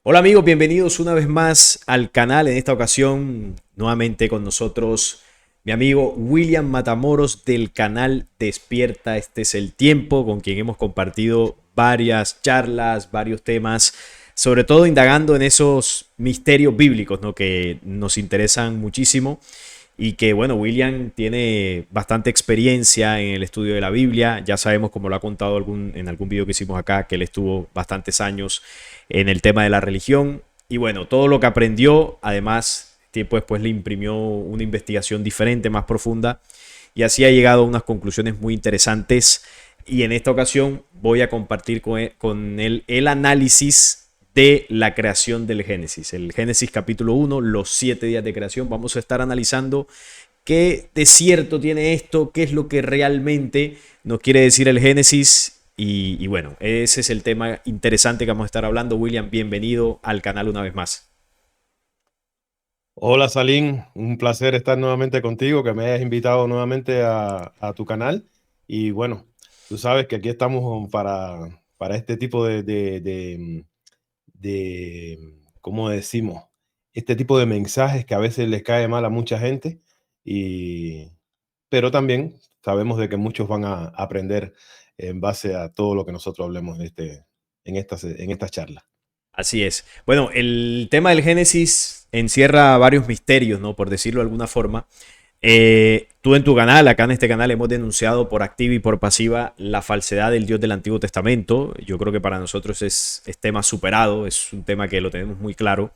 Hola amigos, bienvenidos una vez más al canal. En esta ocasión, nuevamente con nosotros mi amigo William Matamoros del canal Despierta. Este es el tiempo, con quien hemos compartido varias charlas, varios temas, sobre todo indagando en esos misterios bíblicos, ¿no? Que nos interesan muchísimo y que, bueno, William tiene bastante experiencia en el estudio de la Biblia. Ya sabemos, como lo ha contado en algún video que hicimos acá, que él estuvo bastantes años en el tema de la religión. Y bueno, todo lo que aprendió, además, pues le imprimió una investigación diferente, más profunda, y así ha llegado a unas conclusiones muy interesantes. Y en esta ocasión voy a compartir con él el análisis de la creación del Génesis. El Génesis capítulo 1, los 7 días de creación. Vamos a estar analizando qué de cierto tiene esto, qué es lo que realmente nos quiere decir el Génesis. Y bueno, ese es el tema interesante que vamos a estar hablando. William, bienvenido al canal una vez más. Hola Salim, un placer estar nuevamente contigo, que me hayas invitado nuevamente a tu canal. Y bueno, tú sabes que aquí estamos para este tipo ¿cómo decimos? Este tipo de mensajes que a veces les cae mal a mucha gente, y, pero también sabemos de que muchos van a aprender en base a todo lo que nosotros hablemos en estas charlas. Así es. Bueno, el tema del Génesis encierra varios misterios, ¿no? Por decirlo de alguna forma. Tú en tu canal, acá en este canal, hemos denunciado por activa y por pasiva la falsedad del Dios del Antiguo Testamento. Yo creo que para nosotros es tema superado, es un tema que lo tenemos muy claro.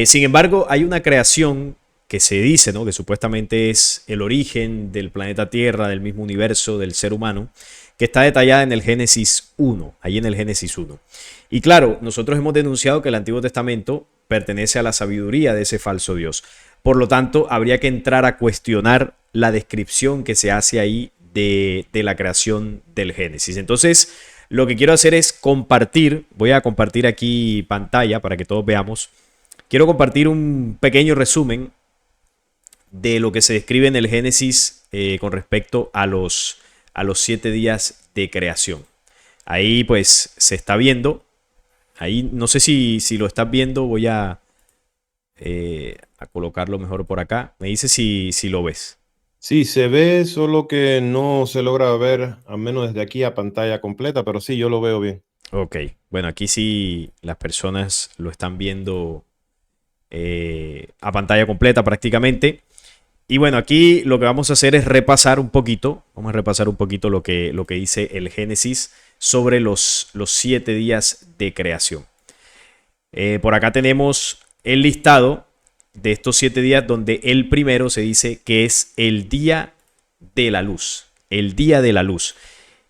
Sin embargo, hay una creación que se dice, ¿no? Que supuestamente es el origen del planeta Tierra, del mismo universo, del ser humano, que está detallada en el Génesis 1, ahí en el Génesis 1. Y claro, nosotros hemos denunciado que el Antiguo Testamento pertenece a la sabiduría de ese falso Dios. Por lo tanto, habría que entrar a cuestionar la descripción que se hace ahí de la creación del Génesis. Entonces, lo que quiero hacer es compartir, voy a compartir aquí pantalla para que todos veamos. Quiero compartir un pequeño resumen de lo que se describe en el Génesis con respecto a los 7 días de creación. Ahí pues se está viendo. Ahí no sé si lo estás viendo. Voy a colocarlo mejor por acá. Me dice si lo ves. Sí, se ve, solo que no se logra ver, al menos desde aquí, a pantalla completa, pero sí, yo lo veo bien. Ok. Bueno, aquí sí las personas lo están viendo a pantalla completa prácticamente. Y bueno, aquí lo que vamos a hacer es repasar un poquito, vamos a repasar un poquito lo que dice el Génesis sobre los 7 días de creación. Por acá tenemos el listado de estos 7 días, donde el primero se dice que es el día de la luz, el día de la luz.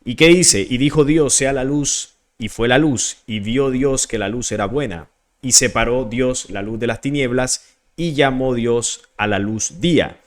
¿Y qué dice? Y dijo Dios, sea la luz, y fue la luz, y vio Dios que la luz era buena, y separó Dios la luz de las tinieblas, y llamó Dios a la luz día,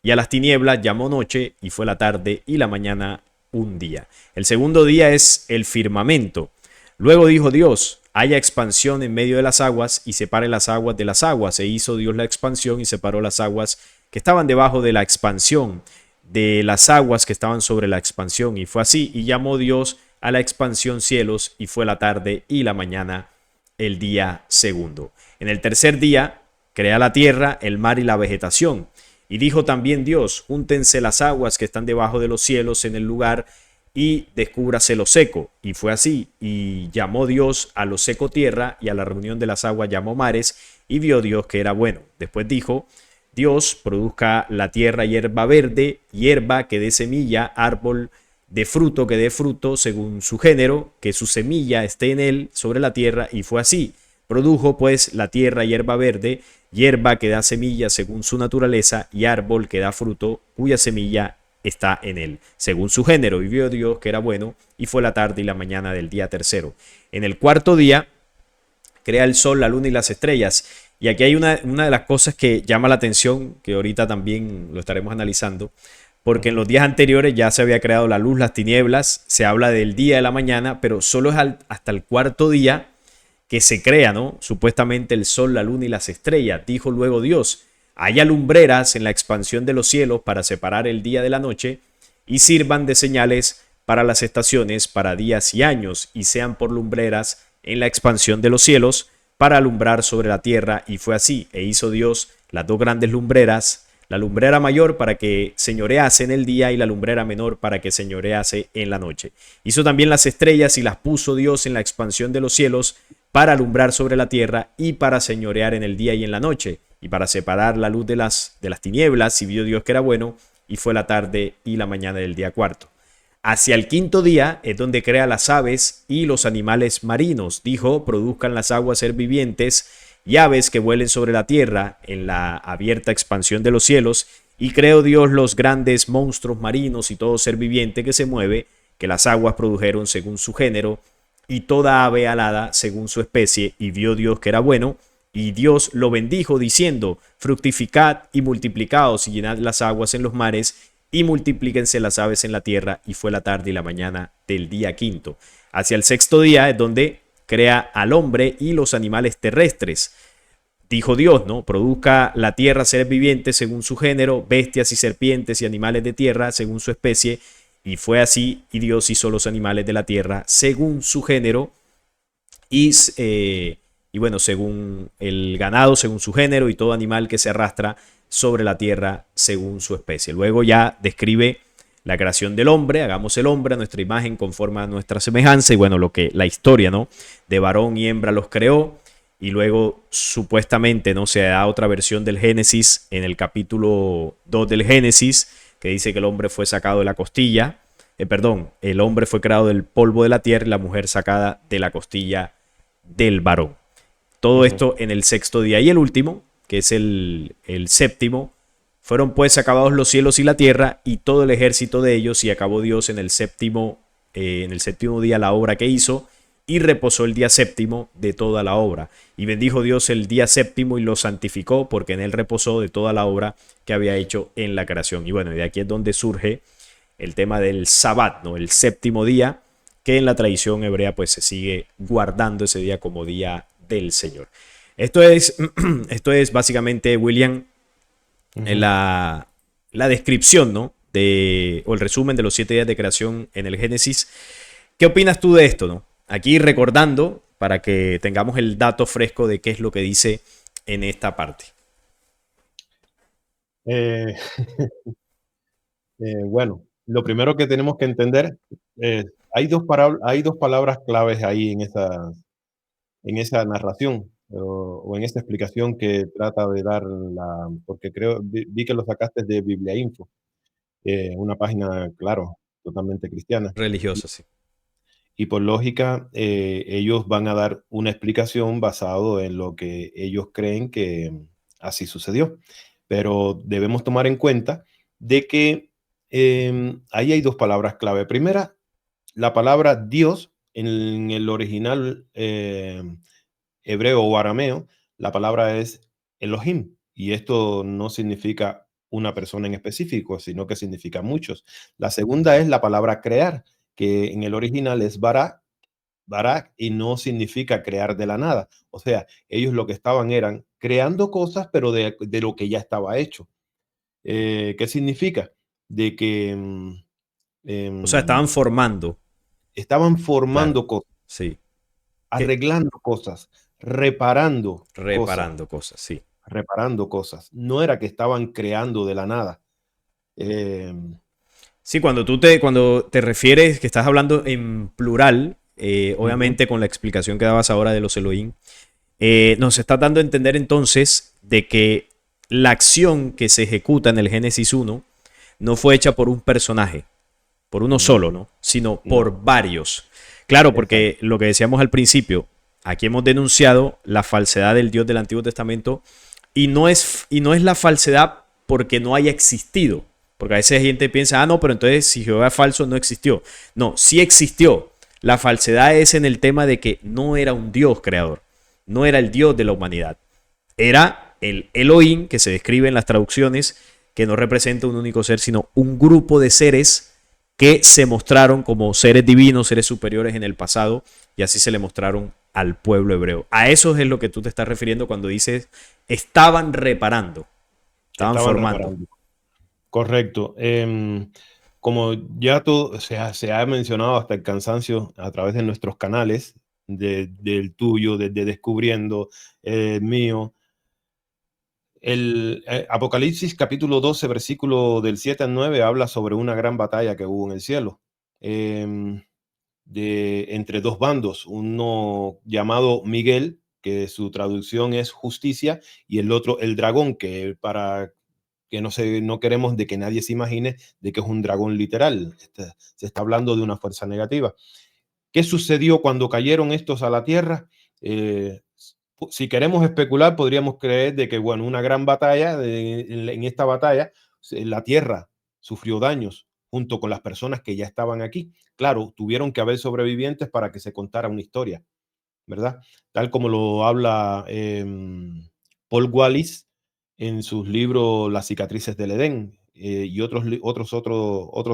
y a las tinieblas llamó noche, y fue la tarde y la mañana un día. El segundo día es el firmamento. Luego dijo Dios, haya expansión en medio de las aguas y separe las aguas de las aguas. E hizo Dios la expansión y separó las aguas que estaban debajo de la expansión de las aguas que estaban sobre la expansión. Y fue así, y llamó Dios a la expansión cielos, y fue la tarde y la mañana el día segundo. En el tercer día crea la tierra, el mar y la vegetación. Y dijo también Dios, júntense las aguas que están debajo de los cielos en el lugar y descúbrase lo seco. Y fue así. Y llamó Dios a lo seco tierra, y a la reunión de las aguas llamó mares, y vio Dios que era bueno. Después dijo Dios, produzca la tierra hierba verde, hierba que dé semilla, árbol de fruto que dé fruto según su género, que su semilla esté en él sobre la tierra. Y fue así. Produjo pues la tierra hierba verde, hierba que da semilla según su naturaleza, y árbol que da fruto cuya semilla está en él, según su género. Y vio Dios que era bueno, y fue la tarde y la mañana del día tercero. En el cuarto día crea el sol, la luna y las estrellas. Y aquí hay una de las cosas que llama la atención, que ahorita también lo estaremos analizando, porque en los días anteriores ya se había creado la luz, las tinieblas, se habla del día de la mañana, pero solo es hasta el cuarto día que se crea, ¿no? Supuestamente el sol, la luna y las estrellas. Dijo luego Dios, haya lumbreras en la expansión de los cielos para separar el día de la noche, y sirvan de señales para las estaciones, para días y años, y sean por lumbreras en la expansión de los cielos, para alumbrar sobre la tierra, y fue así. E hizo Dios las dos grandes lumbreras, la lumbrera mayor para que señorease en el día y la lumbrera menor para que señorease en la noche. Hizo también las estrellas y las puso Dios en la expansión de los cielos para alumbrar sobre la tierra y para señorear en el día y en la noche, y para separar la luz de las tinieblas, y vio Dios que era bueno, y fue la tarde y la mañana del día cuarto. Hacia el quinto día es donde crea las aves y los animales marinos. Dijo, produzcan las aguas ser vivientes y aves que vuelen sobre la tierra en la abierta expansión de los cielos. Y creó Dios los grandes monstruos marinos y todo ser viviente que se mueve, que las aguas produjeron según su género, y toda ave alada según su especie. Y vio Dios que era bueno. Y Dios lo bendijo diciendo, fructificad y multiplicaos y llenad las aguas en los mares y multiplíquense las aves en la tierra. Y fue la tarde y la mañana del día quinto. Hacia el sexto día es donde crea al hombre y los animales terrestres. Dijo Dios, ¿no? Produzca la tierra seres vivientes según su género, bestias y serpientes y animales de tierra según su especie. Y fue así, y Dios hizo los animales de la tierra según su género y, bueno, según el ganado, según su género, y todo animal que se arrastra sobre la tierra según su especie. Luego ya describe la creación del hombre, hagamos el hombre a nuestra imagen conforme a nuestra semejanza, y bueno, la historia, ¿no? De varón y hembra los creó, y luego supuestamente, ¿no? Se da otra versión del Génesis en el capítulo 2 del Génesis, que dice que el hombre fue sacado de la costilla, el hombre fue creado del polvo de la tierra y la mujer sacada de la costilla del varón. Todo esto en el sexto día. Y el último, que es el séptimo, fueron pues acabados los cielos y la tierra y todo el ejército de ellos, y acabó Dios en el séptimo día la obra que hizo, y reposó el día séptimo de toda la obra. Y bendijo Dios el día séptimo y lo santificó, porque en él reposó de toda la obra que había hecho en la creación. Y bueno, de aquí es donde surge el tema del Sabbat, ¿no? El séptimo día, que en la tradición hebrea pues se sigue guardando ese día como día del Señor. Esto es, esto es básicamente, William, la descripción, ¿no? O el resumen de los 7 días de creación en el Génesis. ¿Qué opinas tú de esto, no? Aquí recordando para que tengamos el dato fresco de qué es lo que dice en esta parte. Eh, bueno, lo primero que tenemos que entender, hay dos palabras claves ahí en esa narración o en esta explicación que trata de dar porque vi que lo sacaste de Biblia Info, una página, claro, totalmente cristiana. Religiosa, sí. Y por lógica, ellos van a dar una explicación basado en lo que ellos creen que así sucedió. Pero debemos tomar en cuenta de que ahí hay dos palabras clave. Primera, la palabra Dios en el original hebreo o arameo, la palabra es Elohim. Y esto no significa una persona en específico, sino que significa muchos. La segunda es la palabra crear, que en el original es bara, y no significa crear de la nada. O sea, ellos lo que estaban eran creando cosas, pero de lo que ya estaba hecho. ¿Qué significa? De que O sea, estaban formando. estaban Claro, formando cosas, sí. Que arreglando cosas, reparando cosas, reparando cosas, sí. reparando cosas. No era que estaban creando de la nada. Em, Sí, cuando te refieres que estás hablando en plural, Ujú. obviamente con la explicación que dabas ahora de los Elohim, nos está dando a entender entonces de que la acción que se ejecuta en el Génesis 1 no fue hecha por un personaje, por uno No, solo, ¿no? Sino no, por varios. Claro, exacto. porque lo que decíamos al principio, aquí hemos denunciado la falsedad del Dios del Antiguo Testamento, y no es la falsedad porque no haya existido. Porque a veces gente piensa, no, pero entonces si Jehová es falso no existió. No, sí existió. La falsedad es en el tema de que no era un Dios creador, no era el Dios de la humanidad. Era el Elohim, que se describe en las traducciones, que no representa un único ser, sino un grupo de seres que se mostraron como seres divinos, seres superiores en el pasado, y así se le mostraron al pueblo hebreo. A eso es lo que tú te estás refiriendo cuando dices estaban reparando, estaban Estaban formando. reparando. Correcto. Como ya se ha mencionado hasta el cansancio a través de nuestros canales, del tuyo, de descubriendo el mío. El Apocalipsis capítulo 12, versículo del 7 al 9 habla sobre una gran batalla que hubo en el cielo. em, Entre dos bandos, uno llamado Miguel, que su traducción es justicia, y el otro el dragón, que para que no queremos de que nadie se imagine de que es un dragón literal. Se está hablando de una fuerza negativa. ¿Qué sucedió cuando cayeron estos a la tierra? Eh, si queremos especular, podríamos creer de que, bueno, una gran batalla, en esta batalla, la tierra sufrió daños junto con las personas que ya estaban aquí. Claro, tuvieron que haber sobrevivientes para que se contara una historia, ¿verdad? Tal como lo habla Paul Wallis en sus libros Las cicatrices del Edén, y otros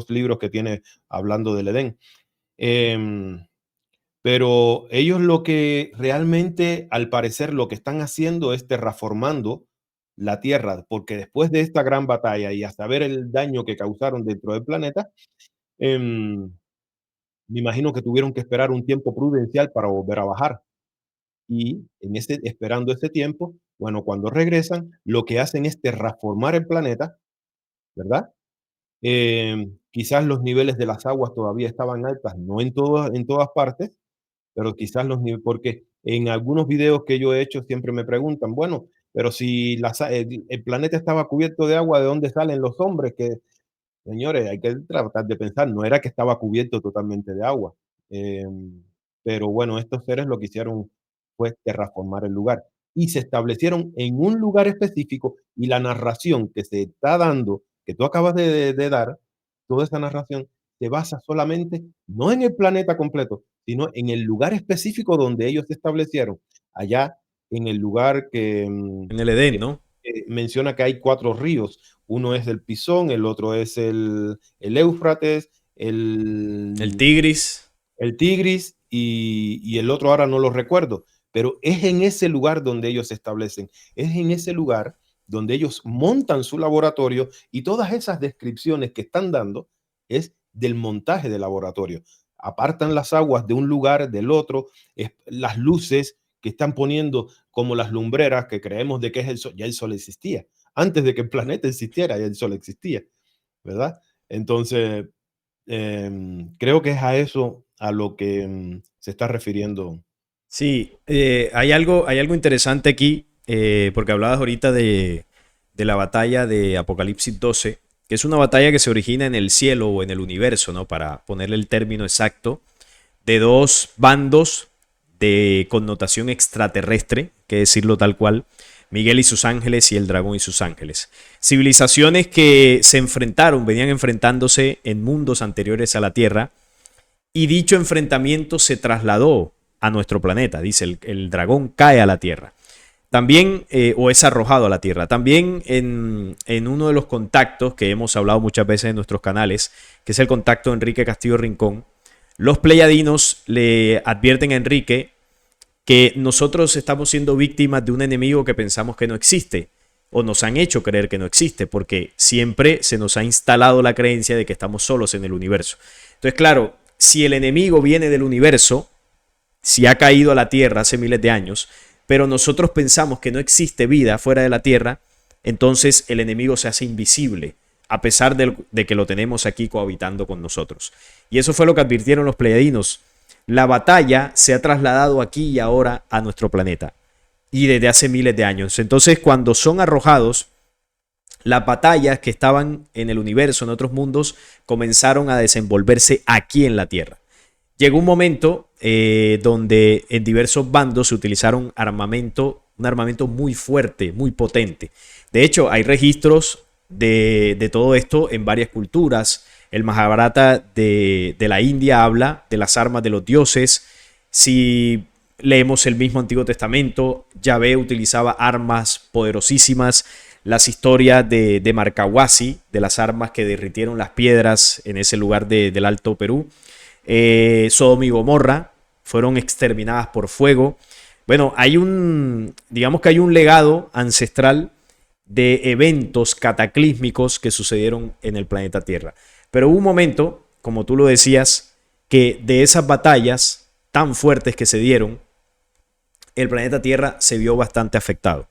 libros que tiene hablando del Edén. Pero ellos lo que realmente, al parecer, lo que están haciendo es terraformando la Tierra, porque después de esta gran batalla y hasta ver el daño que causaron dentro del planeta, em, me imagino que tuvieron que esperar un tiempo prudencial para volver a bajar. Y esperando ese tiempo, bueno, cuando regresan, lo que hacen es terraformar el planeta, ¿verdad? Quizás los niveles de las aguas todavía estaban altas, no en todas partes, pero quizás porque en algunos videos que yo he hecho siempre me preguntan, bueno, pero si el planeta estaba cubierto de agua, ¿de dónde salen los hombres? Señores, hay que tratar de pensar, no era que estaba cubierto totalmente de agua. Em, pero bueno, estos seres lo que hicieron fue terraformar el lugar y se establecieron en un lugar específico, y la narración que se está dando, que tú acabas de dar, toda esa narración se basa solamente, no en el planeta completo, sino en el lugar específico donde ellos se establecieron, allá en el lugar En el Edén, que ¿no? menciona que hay 4 ríos. Uno es el Pisón, el otro es el Éufrates, El el Tigris. el Tigris, y el otro ahora no lo recuerdo, pero es en ese lugar donde ellos se establecen. Es en ese lugar donde ellos montan su laboratorio, y todas esas descripciones que están dando es del montaje del laboratorio. Apartan las aguas de un lugar, del otro, las luces que están poniendo como las lumbreras que creemos de que es el sol. Ya el sol existía. Antes de que el planeta existiera, ya el sol existía, ¿verdad? Entonces, creo que es a eso a lo que se está refiriendo. Sí, hay algo interesante aquí, porque hablabas ahorita de la batalla de Apocalipsis 12, que es una batalla que se origina en el cielo o en el universo, ¿no? Para ponerle el término exacto, de dos bandos de connotación extraterrestre, que decirlo tal cual, Miguel y sus ángeles y el dragón y sus ángeles. Civilizaciones que se enfrentaron, venían enfrentándose en mundos anteriores a la Tierra, y dicho enfrentamiento se trasladó a nuestro planeta. Dice, el dragón cae a la Tierra. También, o es arrojado a la Tierra. También en uno de los contactos que hemos hablado muchas veces en nuestros canales, que es el contacto de Enrique Castillo Rincón, los pleyadinos le advierten a Enrique que nosotros estamos siendo víctimas de un enemigo que pensamos que no existe, o nos han hecho creer que no existe, porque siempre se nos ha instalado la creencia de que estamos solos en el universo. Entonces, claro, si el enemigo viene del universo, si ha caído a la Tierra hace miles de años, pero nosotros pensamos que no existe vida fuera de la Tierra, entonces el enemigo se hace invisible, a pesar de que lo tenemos aquí cohabitando con nosotros. Y eso fue lo que advirtieron los pleyadinos. La batalla se ha trasladado aquí y ahora a nuestro planeta, y desde hace miles de años. Entonces, cuando son arrojados, las batallas que estaban en el universo, en otros mundos, comenzaron a desenvolverse aquí en la Tierra. Llegó un momento donde en diversos bandos se utilizaron un armamento muy fuerte, muy potente. De hecho, hay registros de todo esto en varias culturas. El Mahabharata de la India habla de las armas de los dioses. Si leemos el mismo Antiguo Testamento, Yahvé utilizaba armas poderosísimas. Las historias de Marcahuasi, de las armas que derritieron las piedras en ese lugar del Alto Perú. Sodoma y Gomorra fueron exterminadas por fuego. Bueno, digamos que hay un legado ancestral de eventos cataclísmicos que sucedieron en el planeta Tierra. Pero hubo un momento, como tú lo decías, que de esas batallas tan fuertes que se dieron, el planeta Tierra se vio bastante afectado.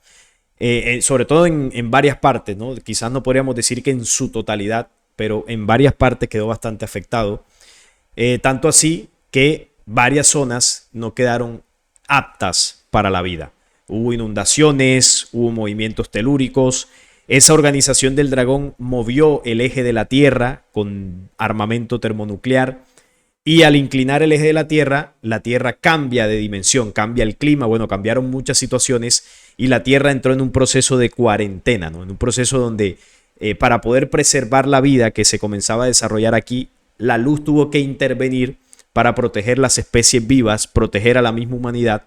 Sobre todo en varias partes, ¿no? Quizás no podríamos decir que en su totalidad, pero en varias partes quedó bastante afectado. Tanto así que varias zonas no quedaron aptas para la vida. Hubo inundaciones, hubo movimientos telúricos. Esa organización del dragón movió el eje de la Tierra con armamento termonuclear y al inclinar el eje de la Tierra cambia de dimensión, cambia el clima, bueno, cambiaron muchas situaciones y la Tierra entró en un proceso de cuarentena, ¿no? En un proceso donde para poder preservar la vida que se comenzaba a desarrollar aquí, la luz tuvo que intervenir para proteger las especies vivas, proteger a la misma humanidad,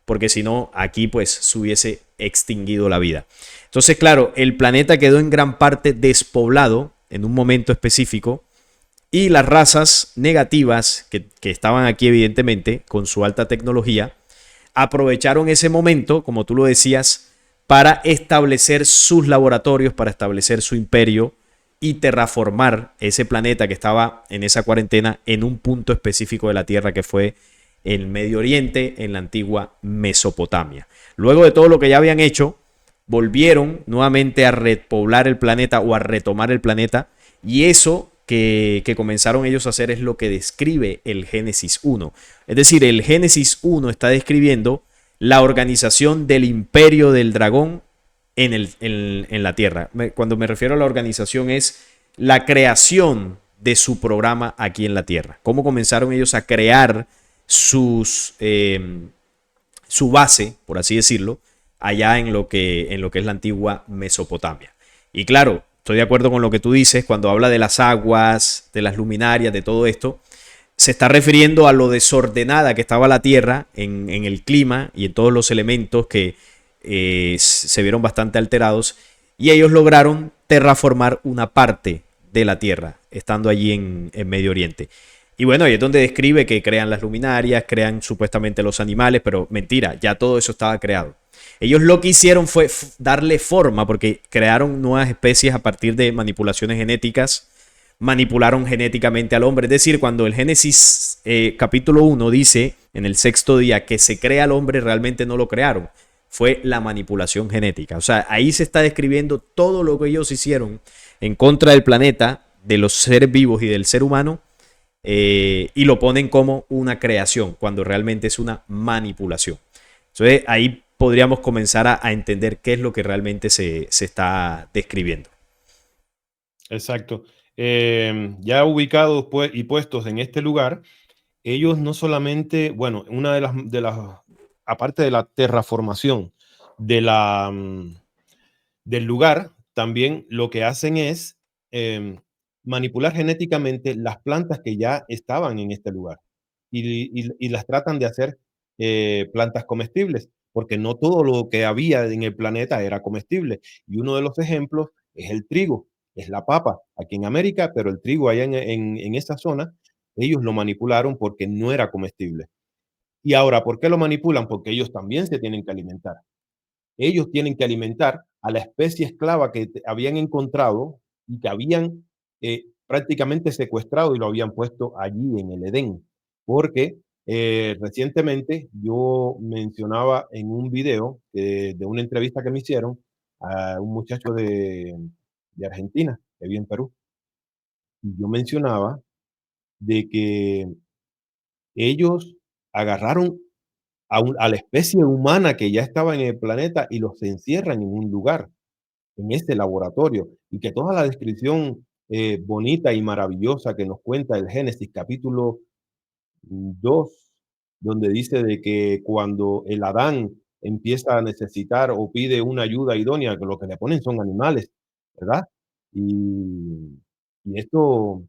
porque si no, aquí pues se hubiese extinguido la vida. Entonces, claro, el planeta quedó en gran parte despoblado en un momento específico y las razas negativas que estaban aquí evidentemente con su alta tecnología, aprovecharon ese momento, como tú lo decías, para establecer sus laboratorios, para establecer su imperio y terraformar ese planeta que estaba en esa cuarentena en un punto específico de la Tierra que fue el Medio Oriente, en la antigua Mesopotamia. Luego de todo lo que ya habían hecho, volvieron nuevamente a repoblar el planeta o a retomar el planeta y eso que comenzaron ellos a hacer es lo que describe el Génesis 1. Es decir, el Génesis 1 está describiendo la organización del imperio del dragón en la Tierra. Cuando me refiero a la organización es la creación de su programa aquí en la Tierra. Cómo comenzaron ellos a crear su base, por así decirlo, allá en lo que es la antigua Mesopotamia. Y claro, estoy de acuerdo con lo que tú dices cuando habla de las aguas, de las luminarias, de todo esto. Se está refiriendo a lo desordenada que estaba la Tierra en el clima y en todos los elementos que se vieron bastante alterados. Y ellos lograron terraformar una parte de la Tierra, estando allí en Medio Oriente. Y bueno, ahí es donde describe que crean las luminarias, crean supuestamente los animales, pero mentira, ya todo eso estaba creado. Ellos lo que hicieron fue darle forma, porque crearon nuevas especies a partir de manipulaciones genéticas, manipularon genéticamente al hombre. Es decir, cuando el Génesis capítulo 1 dice en el sexto día que se crea al hombre, realmente no lo crearon. Fue la manipulación genética. O sea, ahí se está describiendo todo lo que ellos hicieron en contra del planeta, de los seres vivos y del ser humano, y lo ponen como una creación, cuando realmente es una manipulación. Entonces ahí podríamos comenzar a entender qué es lo que realmente se está describiendo. Exacto. Ya ubicados pues, y puestos en este lugar, ellos no solamente, bueno, una aparte de la terraformación de del lugar, también lo que hacen es manipular genéticamente las plantas que ya estaban en este lugar y las tratan de hacer plantas comestibles, porque no todo lo que había en el planeta era comestible. Y uno de los ejemplos es el trigo, es la papa aquí en América, pero el trigo allá en esa zona, ellos lo manipularon porque no era comestible. Y ahora, ¿por qué lo manipulan? Porque ellos también se tienen que alimentar. Ellos tienen que alimentar a la especie esclava que habían encontrado y que habían prácticamente secuestrado y lo habían puesto allí en el Edén. Porque recientemente yo mencionaba en un video de una entrevista que me hicieron a un muchacho de Argentina que vive en Perú. Y yo mencionaba de que ellos agarraron a la especie humana que ya estaba en el planeta y los encierran en un lugar, en este laboratorio, y que toda la descripción bonita y maravillosa que nos cuenta el Génesis capítulo 2, donde dice de que cuando el Adán empieza a necesitar o pide una ayuda idónea, que lo que le ponen son animales, ¿verdad? Y, y esto,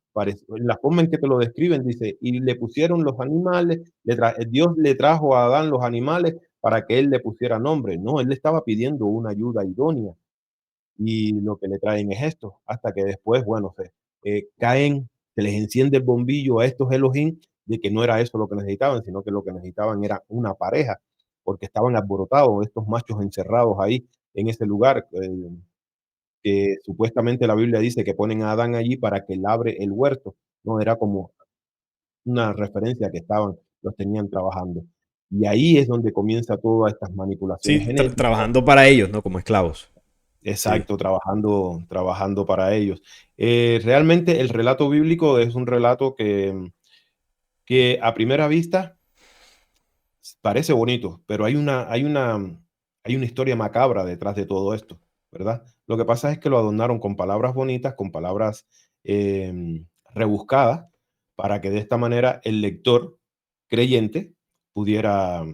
la forma en que te lo describen, dice, y le pusieron los animales, Dios le trajo a Adán los animales para que él le pusiera nombre. No, él le estaba pidiendo una ayuda idónea y lo que le traen es esto, hasta que después, bueno, caen, se les enciende el bombillo a estos Elohim de que no era eso lo que necesitaban, sino que lo que necesitaban era una pareja, porque estaban alborotados estos machos encerrados ahí en ese lugar, que supuestamente la Biblia dice que ponen a Adán allí para que labre el huerto, no era como una referencia que estaban los tenían trabajando. Y ahí es donde comienza todas estas manipulaciones Sí, genéticas. trabajando para ellos, ¿no? Como esclavos. Sí. Exacto, trabajando para ellos. Realmente el relato bíblico es un relato que a primera vista parece bonito, pero hay una historia macabra detrás de todo esto, ¿verdad? Lo que pasa es que lo adornaron con palabras bonitas, con palabras rebuscadas, para que de esta manera el lector creyente pudiera,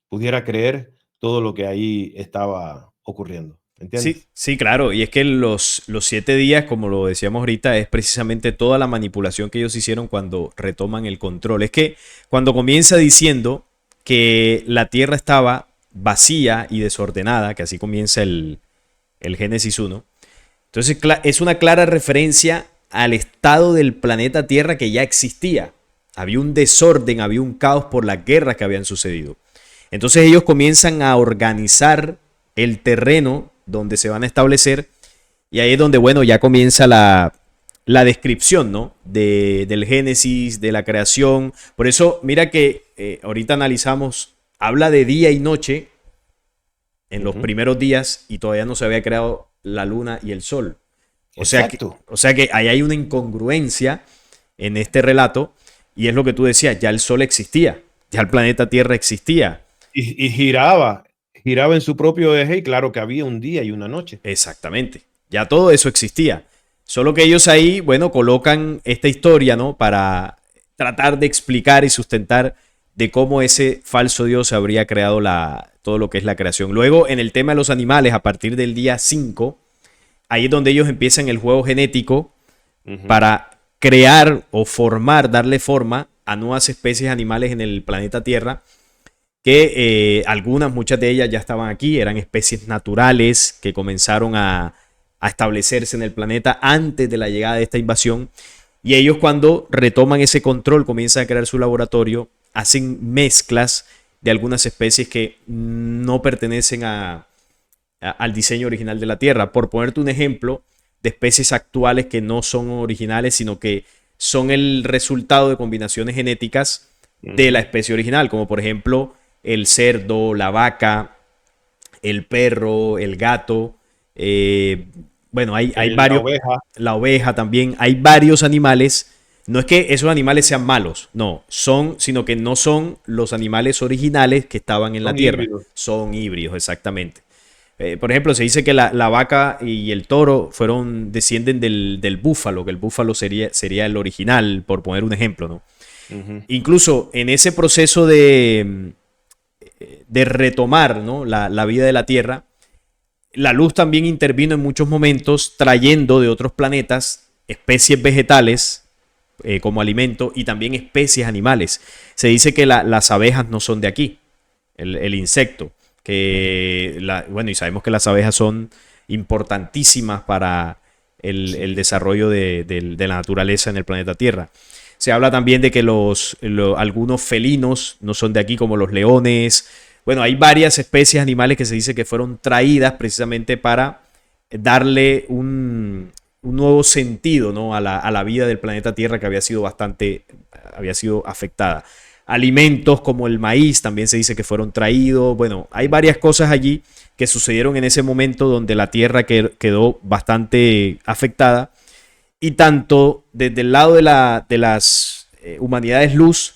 pudiera creer todo lo que ahí estaba ocurriendo. Sí, ¿Entiendes? sí, claro. Y es que los 7 días, como lo decíamos ahorita, es precisamente toda la manipulación que ellos hicieron cuando retoman el control. Es que cuando comienza diciendo que la tierra estaba vacía y desordenada, que así comienza el Génesis 1, entonces es una clara referencia al estado del planeta Tierra que ya existía. Había un desorden, había un caos por las guerras que habían sucedido. Entonces ellos comienzan a organizar el terreno donde se van a establecer y ahí es donde, bueno, ya comienza la descripción, ¿no? Del Génesis, de la creación. Por eso, mira que ahorita analizamos, habla de día y noche en los Ujú. primeros días y todavía no se había creado la luna y el sol. Exacto. O sea que ahí hay una incongruencia en este relato y es lo que tú decías, ya el sol existía, ya el planeta Tierra existía. Y giraba en su propio eje y claro que había un día y una noche. Exactamente. Ya todo eso existía. Solo que ellos ahí, bueno, colocan esta historia, ¿no? Para tratar de explicar y sustentar de cómo ese falso Dios habría creado todo lo que es la creación. Luego, en el tema de los animales, a partir del día 5, ahí es donde ellos empiezan el juego genético Ujú. para crear o formar, darle forma a nuevas especies animales en el planeta Tierra que algunas, muchas de ellas ya estaban aquí, eran especies naturales que comenzaron a establecerse en el planeta antes de la llegada de esta invasión. Y ellos cuando retoman ese control, comienzan a crear su laboratorio, hacen mezclas de algunas especies que no pertenecen al diseño original de la Tierra. Por ponerte un ejemplo de especies actuales que no son originales, sino que son el resultado de combinaciones genéticas de la Ujú. especie original, como por ejemplo el cerdo, la vaca, el perro, el gato. Bueno, hay La varios, oveja, la oveja también, hay varios animales. No es que esos animales sean malos, no, sino que no son los animales originales que estaban en la son tierra, híbridos. son híbridos, exactamente. Por ejemplo, se dice que la vaca y el toro descienden del búfalo, que el búfalo sería el original, por poner un ejemplo, ¿no? Ujú. Incluso en ese proceso de retomar, ¿no? La vida de la Tierra, la luz también intervino en muchos momentos trayendo de otros planetas especies vegetales como alimento y también especies animales. Se dice que las abejas no son de aquí, el insecto, Ujú. bueno, y sabemos que las abejas son importantísimas para el Sí. desarrollo de la naturaleza en el planeta Tierra. Se habla también de que algunos felinos no son de aquí, como los leones. Bueno, hay varias especies animales que se dice que fueron traídas precisamente para darle un nuevo sentido, ¿no? a la vida del planeta Tierra que había sido afectada. Alimentos como el maíz también se dice que fueron traídos. Bueno, hay varias cosas allí que sucedieron en ese momento donde la Tierra quedó bastante afectada y tanto desde el lado de las humanidades luz,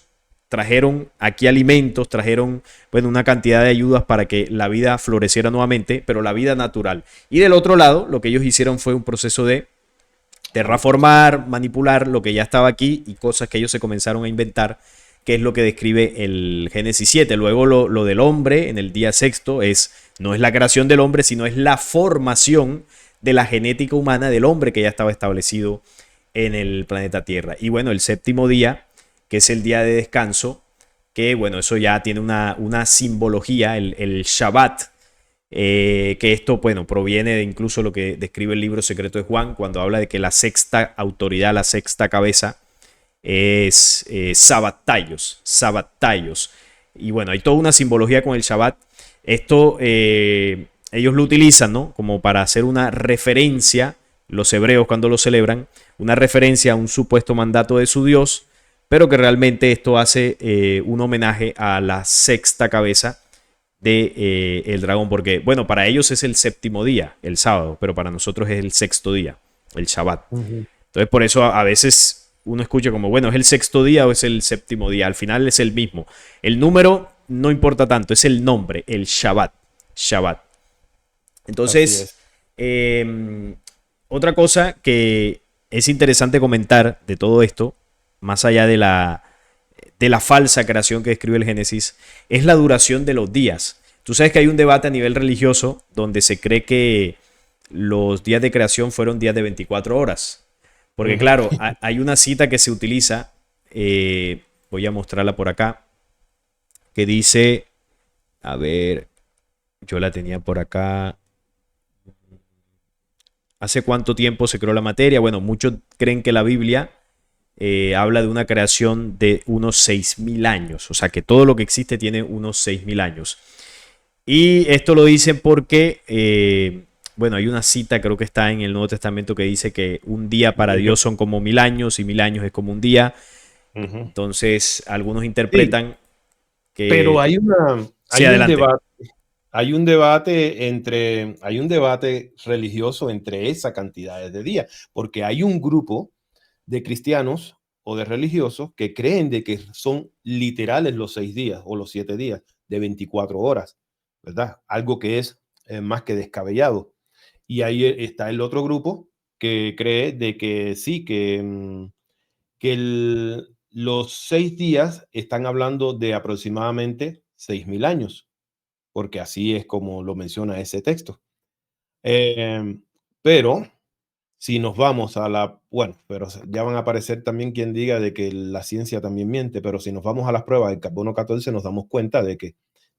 trajeron aquí alimentos, trajeron bueno, una cantidad de ayudas para que la vida floreciera nuevamente, pero la vida natural. Y del otro lado, lo que ellos hicieron fue un proceso de Manipulación. terraformar, manipular lo que ya estaba aquí y cosas que ellos se comenzaron a inventar, que es lo que describe el Génesis 7. Luego lo del hombre en el día sexto no es la creación del hombre, sino es la formación de la genética humana del hombre que ya estaba establecido en el planeta Tierra. Y bueno, el séptimo día, que es el día de descanso, que bueno, eso ya tiene una simbología, el Shabbat, que esto, bueno, proviene de incluso lo que describe el libro secreto de Juan, cuando habla de que la sexta autoridad, la sexta cabeza, es Sabattallos, Sabattallos. Y bueno, hay toda una simbología con el Shabbat. Esto ellos lo utilizan, ¿no? Como para hacer una referencia, los hebreos cuando lo celebran, una referencia a un supuesto mandato de su Dios pero que realmente esto hace un homenaje a la sexta cabeza de el dragón, porque bueno, para ellos es el séptimo día, el sábado, pero para nosotros es el sexto día, el Shabbat. Ujú. Entonces por eso a veces uno escucha como, bueno, ¿es el sexto día o es el séptimo día? Al final es el mismo. El número no importa tanto, es el nombre, el Shabbat. Shabbat. Así Entonces, es. otra cosa que es interesante comentar de todo esto, más allá de la falsa creación que describe el Génesis, es la duración de los días. Tú sabes que hay un debate a nivel religioso donde se cree que los días de creación fueron días de 24 horas. Porque Ujú. claro, hay una cita que se utiliza, voy a mostrarla por acá, que dice, a ver, yo la tenía por acá, ¿hace cuánto tiempo se creó la materia? Bueno, muchos creen que la Biblia habla de una creación de unos 6.000 años, o sea que todo lo que existe tiene unos 6.000 años. Y esto lo dicen porque, bueno, hay una cita, creo que está en el Nuevo Testamento, que dice que un día para De Dios son como 1.000 años y 1.000 años es como un día. Ujú. Entonces, algunos Sí, interpretan pero que... Sí, hay un adelante. debate, hay un debate religioso entre esa cantidad de días, porque hay un grupo de cristianos o de religiosos que creen de que son literales los 6 días o los 7 días de 24 horas, ¿verdad? Algo que es más que descabellado. Y ahí está el otro grupo que cree de que sí, que los 6 días están hablando de aproximadamente 6.000 años, porque así es como lo menciona ese texto. Em, pero si nos vamos a la, bueno, pero ya van a aparecer también quien diga de que la ciencia también miente, pero si nos vamos a las pruebas del carbono 14 nos damos cuenta de que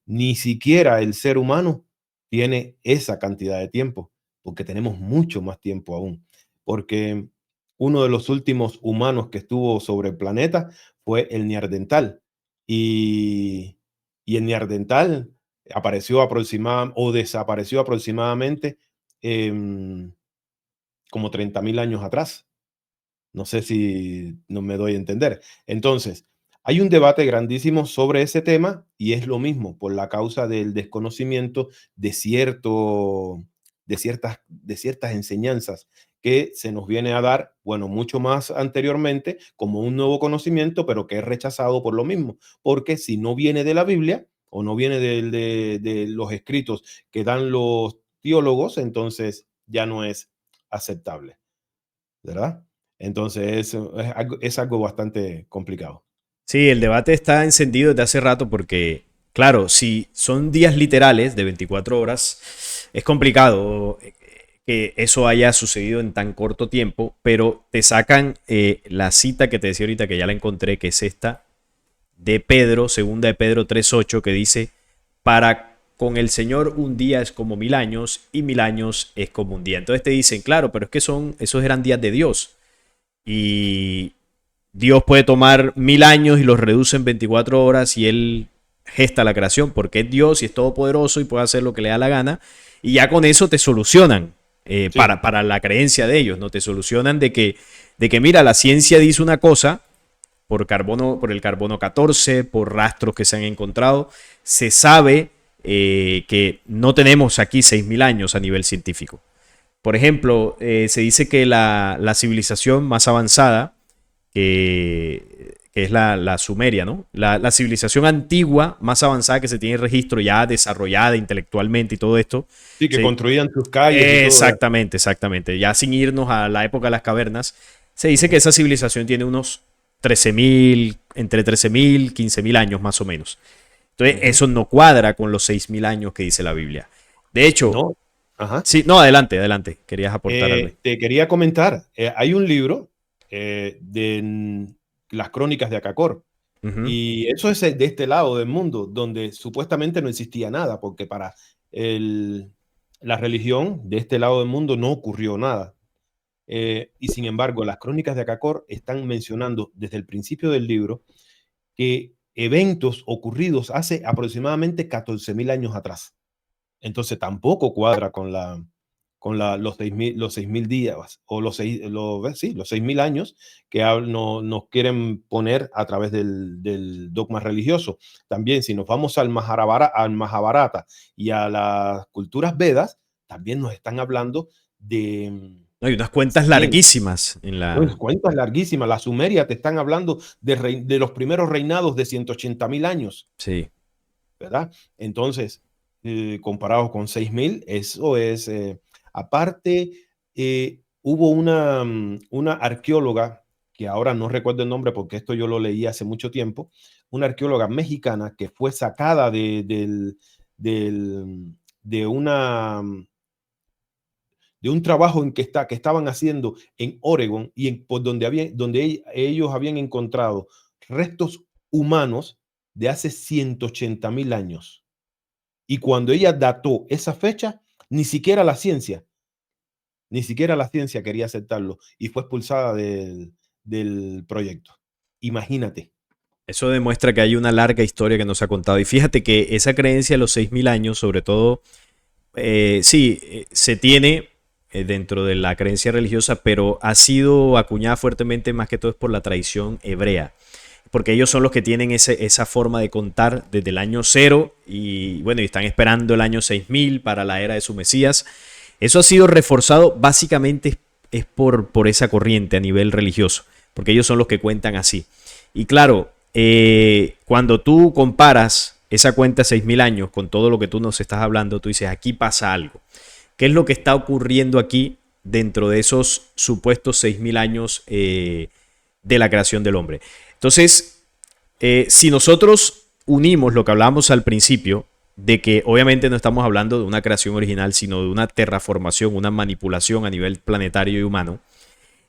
ni siquiera el ser humano tiene esa cantidad de tiempo, porque tenemos mucho más tiempo aún, porque uno de los últimos humanos que estuvo sobre el planeta fue el neandertal y, y el neandertal apareció aproximadamente o desapareció aproximadamente em, como 30.000 años atrás. No sé si no me doy a entender. Entonces, hay un debate grandísimo sobre ese tema y es lo mismo por la causa del desconocimiento de ciertas enseñanzas que se nos viene a dar, bueno, mucho más anteriormente como un nuevo conocimiento, pero que es rechazado por lo mismo, porque si no viene de la Biblia o no viene de los escritos que dan los teólogos, entonces ya no es aceptable, ¿verdad? Entonces, es algo bastante complicado. Sí, el debate está encendido desde hace rato porque, claro, si son días literales de 24 horas, es complicado que eso haya sucedido en tan corto tiempo, pero te sacan la cita que te decía ahorita, que ya la encontré, que es esta, de Pedro, segunda de Pedro 3.8, que dice, para con el Señor un día es como 1.000 años y 1.000 años es como un día. Entonces te dicen, claro, pero es que esos eran días de Dios. Y Dios puede tomar 1.000 años y los reduce en 24 horas y Él gesta la creación porque es Dios y es todopoderoso y puede hacer lo que le da la gana. Y ya con eso te solucionan Sí, para la creencia de ellos, ¿no? Te solucionan de que, mira, la ciencia dice una cosa por el carbono 14, por rastros que se han encontrado. Se sabe que no tenemos aquí 6.000 años a nivel científico. Por ejemplo, se dice que la civilización más avanzada, que es la sumeria, ¿no? La civilización antigua más avanzada que se tiene registro ya desarrollada intelectualmente y todo esto. sí, que se- construían sus calles y todo eso. exactamente, exactamente. Ya sin irnos a la época de las cavernas, se dice que Ujú, esa civilización tiene unos 13.000, entre 13.000, 15.000 años más o menos. Entonces, ujú. eso no cuadra con los 6.000 años que dice la Biblia. De hecho, No, ajá. sí, no, adelante, adelante. Querías aportar algo. Te quería comentar, hay un libro las crónicas de Acacor, Ujú. y eso es de este lado del mundo, donde supuestamente no existía nada, porque para el, la religión de este lado del mundo no ocurrió nada. Y sin embargo, las crónicas de Acacor están mencionando desde el principio del libro que eventos ocurridos hace aproximadamente 14.000 años atrás. Entonces tampoco cuadra con con los 6.000 días o sí, los 6.000 años que nos quieren poner a través del dogma religioso. También, si nos vamos al Mahabharata y a las culturas Vedas, también nos están hablando de No, hay unas cuentas 100. larguísimas en Pues, la... cuentas larguísimas. La Sumeria te están hablando de los primeros reinados de 180.000 años, Sí. ¿verdad? Entonces, comparado con 6.000, eso es... aparte, hubo una arqueóloga, que ahora no recuerdo el nombre porque esto yo lo leí hace mucho tiempo, una arqueóloga mexicana que fue sacada de una de un trabajo que estaban haciendo en Oregon y por donde ellos habían encontrado restos humanos de hace 180.000 años. Y cuando ella dató esa fecha, ni siquiera la ciencia, ni siquiera la ciencia quería aceptarlo y fue expulsada del proyecto. Imagínate. Eso demuestra que hay una larga historia que nos ha contado. Y fíjate que esa creencia de los 6.000 años, sobre todo, sí, se tiene dentro de la creencia religiosa, pero ha sido acuñada fuertemente más que todo es por la tradición hebrea. Porque ellos son los que tienen esa forma de contar desde el año cero y bueno, y están esperando el año 6.000 para la era de su Mesías. Eso ha sido reforzado básicamente es por esa corriente a nivel religioso, porque ellos son los que cuentan así. Y claro, cuando tú comparas esa cuenta de 6.000 años con todo lo que tú nos estás hablando, tú dices, aquí pasa algo. ¿Qué es lo que está ocurriendo aquí dentro de esos supuestos 6.000 años de la creación del hombre? Entonces, si nosotros unimos lo que hablábamos al principio, de que obviamente no estamos hablando de una creación original, sino de una terraformación, una manipulación a nivel planetario y humano,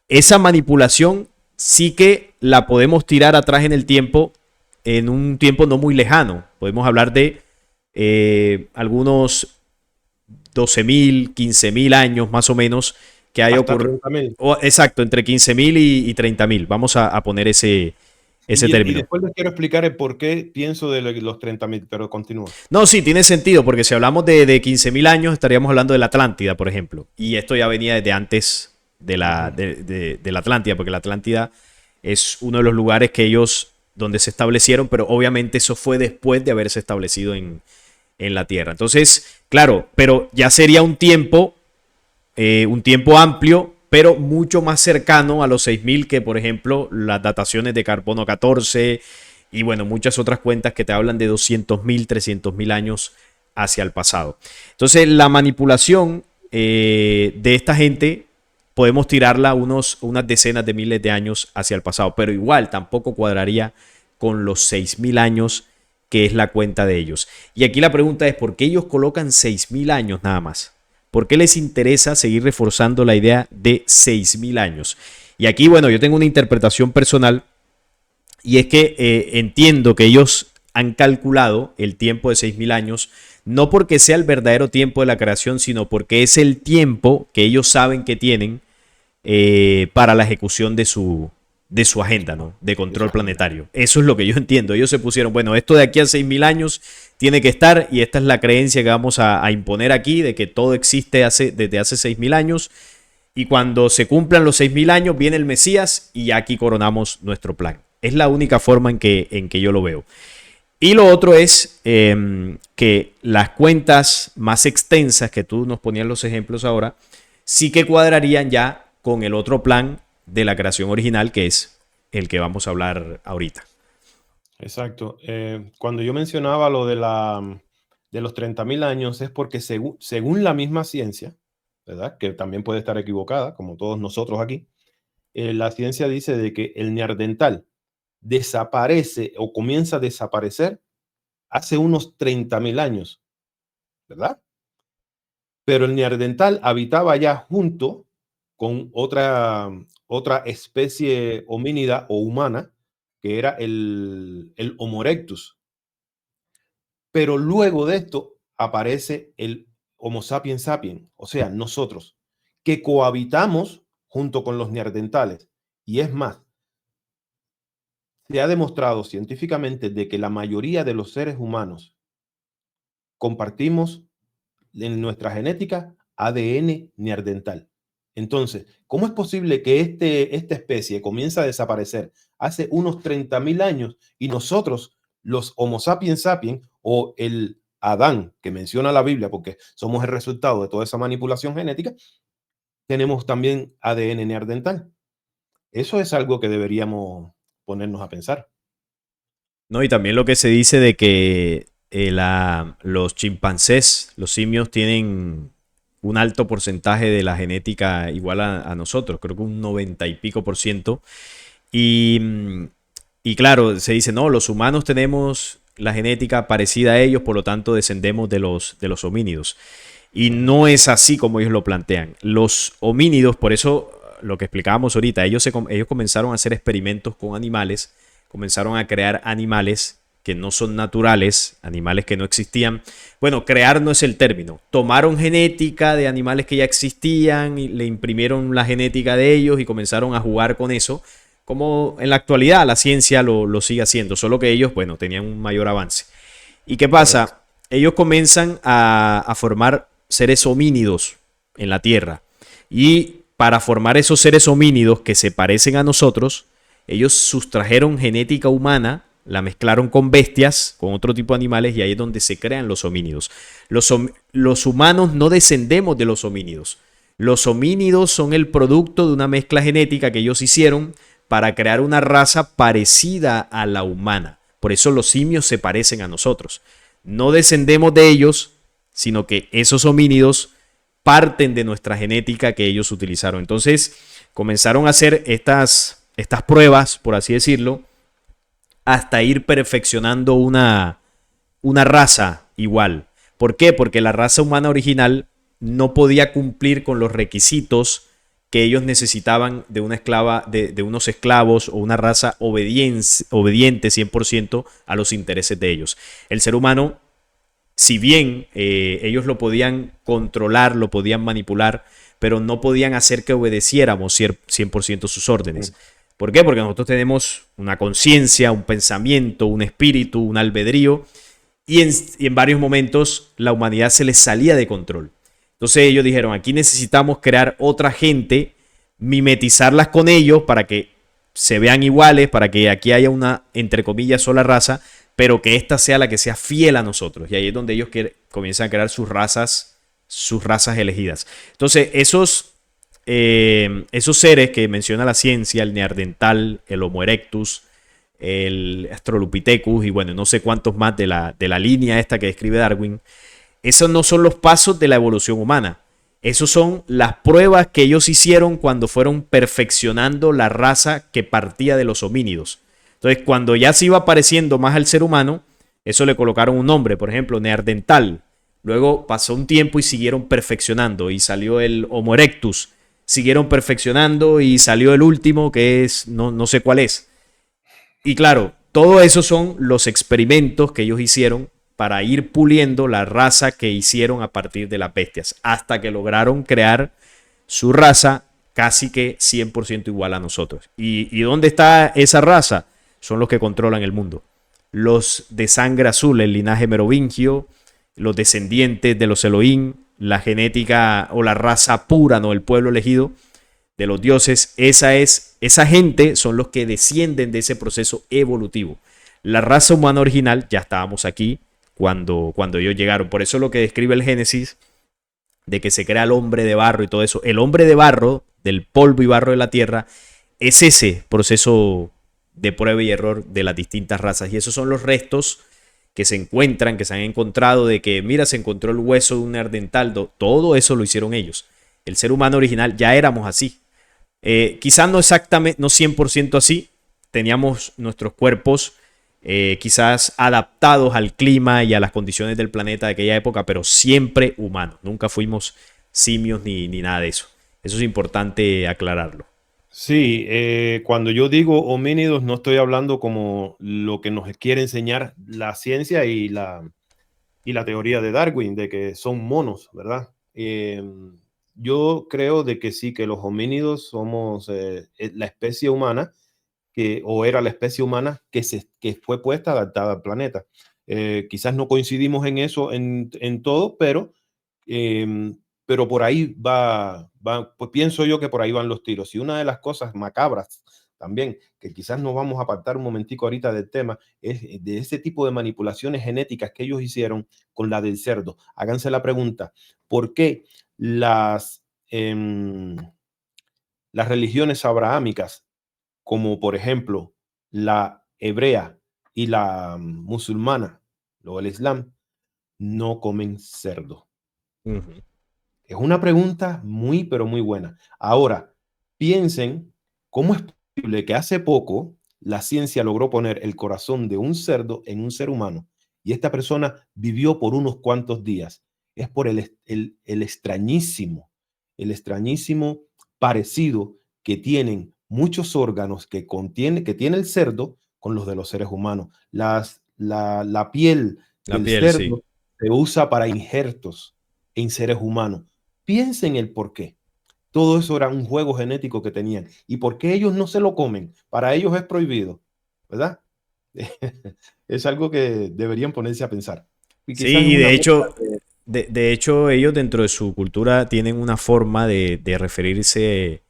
esa manipulación sí que la podemos tirar atrás en el tiempo, en un tiempo no muy lejano. Podemos hablar de algunos 12.000, 15.000 años más o menos que haya Hasta ocurrido. 30.000. Exacto, entre 15.000 y 30.000. Vamos a poner ese Y término. después les quiero explicar el por qué pienso de los 30.000, pero continúa. No, sí, tiene sentido, porque si hablamos de 15.000 años, estaríamos hablando de la Atlántida, por ejemplo. Y esto ya venía desde antes Ujú. de la Atlántida, porque la Atlántida es uno de los lugares que ellos, donde se establecieron, pero obviamente eso fue después de haberse establecido en la Tierra. Entonces, claro, pero ya sería un tiempo amplio, pero mucho más cercano a los 6.000 que, por ejemplo, las dataciones de carbono 14 y, bueno, muchas otras cuentas que te hablan de 200.000, 300.000 años hacia el pasado. Entonces, la manipulación de esta gente podemos tirarla unas decenas de miles de años hacia el pasado, pero igual tampoco cuadraría con los 6.000 años que es la cuenta de ellos. Y aquí la pregunta es, ¿por qué ellos colocan 6.000 años nada más? ¿Por qué les interesa seguir reforzando la idea de 6.000 años? Y aquí, bueno, yo tengo una interpretación personal y es que entiendo que ellos han calculado el tiempo de 6.000 años no porque sea el verdadero tiempo de la creación, sino porque es el tiempo que ellos saben que tienen para la ejecución de su agenda, ¿no? De De su control agenda. planetario. Eso es lo que yo entiendo. Ellos se pusieron, bueno, esto de aquí a 6.000 años tiene que estar y esta es la creencia que vamos a imponer aquí de que todo existe desde hace 6.000 años y cuando se cumplan los 6.000 años viene el Mesías y aquí coronamos nuestro plan. Es la única forma en que yo lo veo. Y lo otro es que las cuentas más extensas que tú nos ponías los ejemplos ahora, sí que cuadrarían ya con el otro plan de la creación original, que es el que vamos a hablar ahorita. Exacto. Cuando yo mencionaba lo de los 30.000 años es porque según la misma ciencia, ¿verdad? Que también puede estar equivocada, como todos nosotros aquí, la ciencia dice de que el neandertal desaparece o comienza a desaparecer hace unos 30.000 años, ¿verdad? Pero el neandertal habitaba ya junto con otra especie homínida o humana, que era el Homo erectus. Pero luego de esto aparece el Homo sapiens sapiens, o sea, nosotros, que cohabitamos junto con los neandertales. Y es más, se ha demostrado científicamente de que la mayoría de los seres humanos compartimos en nuestra genética ADN neandertal. Entonces, ¿cómo es posible que esta especie comienza a desaparecer hace unos 30.000 años y nosotros, los Homo sapiens sapiens o el Adán que menciona la Biblia, porque somos el resultado de toda esa manipulación genética, tenemos también ADN neandertal? Eso es algo que deberíamos ponernos a pensar. No, y también lo que se dice de que los chimpancés, los simios, tienen un alto porcentaje de la genética igual a nosotros, creo que un 90 y pico por ciento. Y, y claro, se dice, no, los humanos tenemos la genética parecida a ellos, por lo tanto descendemos de los homínidos. Y Ujú. no es así como ellos lo plantean. Los homínidos, por eso lo que explicábamos ahorita, ellos comenzaron a hacer experimentos con animales, comenzaron a crear animales que no son naturales, animales que no existían. Bueno, crear no es el término. Tomaron genética de animales que ya existían y le imprimieron la genética de ellos y comenzaron a jugar con eso, como en la actualidad la ciencia lo sigue haciendo, solo que ellos, bueno, tenían un mayor avance. ¿Y qué Correcto. pasa? Ellos comienzan a formar seres homínidos en la Tierra. Y para formar esos seres homínidos que se parecen a nosotros, ellos sustrajeron genética humana, la mezclaron con bestias, con otro tipo de animales, y ahí es donde se crean los homínidos. Los humanos no descendemos de los homínidos. Los homínidos son el producto de una mezcla genética que ellos hicieron para crear una raza parecida a la humana. Por eso los simios se parecen a nosotros. No descendemos de ellos, sino que esos homínidos parten de nuestra genética que ellos utilizaron. Entonces comenzaron a hacer estas pruebas, por así decirlo, hasta ir perfeccionando una raza igual. ¿Por qué? Porque la raza humana original no podía cumplir con los requisitos que ellos necesitaban de una esclava, de unos esclavos o una raza obediente 100% a los intereses de ellos. El ser humano, si bien ellos lo podían controlar, lo podían manipular, pero no podían hacer que obedeciéramos 100% sus órdenes. ¿Por qué? Porque nosotros tenemos una conciencia, un pensamiento, un espíritu, un albedrío, y en varios momentos la humanidad se les salía de control. Entonces ellos dijeron, aquí necesitamos crear otra gente, mimetizarlas con ellos para que se vean iguales, para que aquí haya una, entre comillas, sola raza, pero que esta sea la que sea fiel a nosotros. Y ahí es donde ellos comienzan a crear sus razas elegidas. Entonces, esos seres que menciona la ciencia, el neandertal, el Homo erectus, el Australopithecus y bueno, no sé cuántos más de la línea esta que describe Darwin, esos no son los pasos de la evolución humana. Esos son las pruebas que ellos hicieron cuando fueron perfeccionando la raza que partía de los homínidos. Entonces, cuando ya se iba pareciendo más al ser humano, eso le colocaron un nombre, por ejemplo, neandertal. Luego pasó un tiempo y siguieron perfeccionando y salió el Homo erectus. Siguieron perfeccionando y salió el último que es, no sé cuál es. Y claro, todo eso son los experimentos que ellos hicieron para ir puliendo la raza que hicieron a partir de las bestias, hasta que lograron crear su raza casi que 100% igual a nosotros. ¿Y dónde está esa raza? Son los que controlan el mundo. Los de sangre azul, el linaje merovingio, los descendientes de los Elohim, la genética o la raza pura, ¿no? El pueblo elegido de los dioses, esa gente son los que descienden de ese proceso evolutivo. La raza humana original, ya estábamos aquí cuando ellos llegaron. Por eso lo que describe el Génesis, de que se crea el hombre de barro y todo eso. El hombre de barro, del polvo y barro de la tierra, es ese proceso de prueba y error de las distintas razas. Y esos son los restos que se encuentran, que se han encontrado, de que, mira, se encontró el hueso de un neandertal. Todo eso lo hicieron ellos. El ser humano original ya éramos así. Quizás no exactamente, no 100% así, teníamos nuestros cuerpos quizás adaptados al clima y a las condiciones del planeta de aquella época, pero siempre humanos, nunca fuimos simios ni nada de eso. Eso es importante aclararlo. Sí, cuando yo digo homínidos, no estoy hablando como lo que nos quiere enseñar la ciencia y la teoría de Darwin, de que son monos, ¿verdad? Yo creo de que sí, que los homínidos somos la especie humana, o era la especie humana que fue puesta adaptada al planeta. Quizás no coincidimos en eso en todo, em, pero por ahí pues pienso yo que por ahí van los tiros. Y una de las cosas macabras también, que quizás nos vamos a apartar un momentico ahorita del tema, es de ese tipo de manipulaciones genéticas que ellos hicieron con la del cerdo. Háganse la pregunta, ¿por qué las religiones abrahámicas, como por ejemplo la hebrea y la musulmana, o el islam, no comen cerdo? Ujú. Es una pregunta muy, pero muy buena. Ahora, piensen cómo es posible que hace poco la ciencia logró poner el corazón de un cerdo en un ser humano y esta persona vivió por unos cuantos días. Es por el extrañísimo parecido que tienen muchos órganos que tiene el cerdo con los de los seres humanos. La piel La del piel, sí. cerdo se usa para injertos en seres humanos. Piensen el por qué. Todo eso era un juego genético que tenían. ¿Y por qué ellos no se lo comen? Para ellos es prohibido, ¿verdad? Es algo que deberían ponerse a pensar. Y Sí, quizás es y una de muestra hecho, de hecho, ellos dentro de su cultura tienen una forma de referirse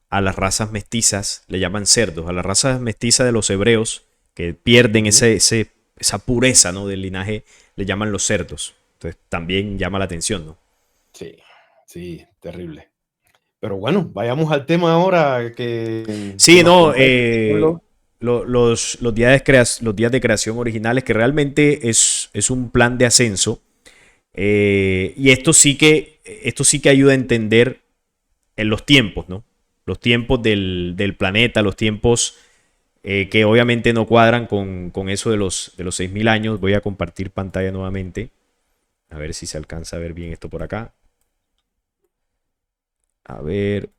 a las razas mestizas, le llaman cerdos, a las razas mestizas de los hebreos, que pierden Ujú. esa pureza, ¿no?, del linaje, le llaman los cerdos. Entonces también llama la atención, ¿no? Sí, sí, terrible. Pero bueno, vayamos al tema ahora que Sí, nos no, compete, que son los días de creación originales, que realmente es un plan de ascenso. Y esto sí que ayuda a entender en los tiempos, ¿no? Los tiempos del planeta, los tiempos que obviamente no cuadran con eso de los 6.000 años. Voy a compartir pantalla nuevamente. A ver si se alcanza a ver bien esto por acá. A ver,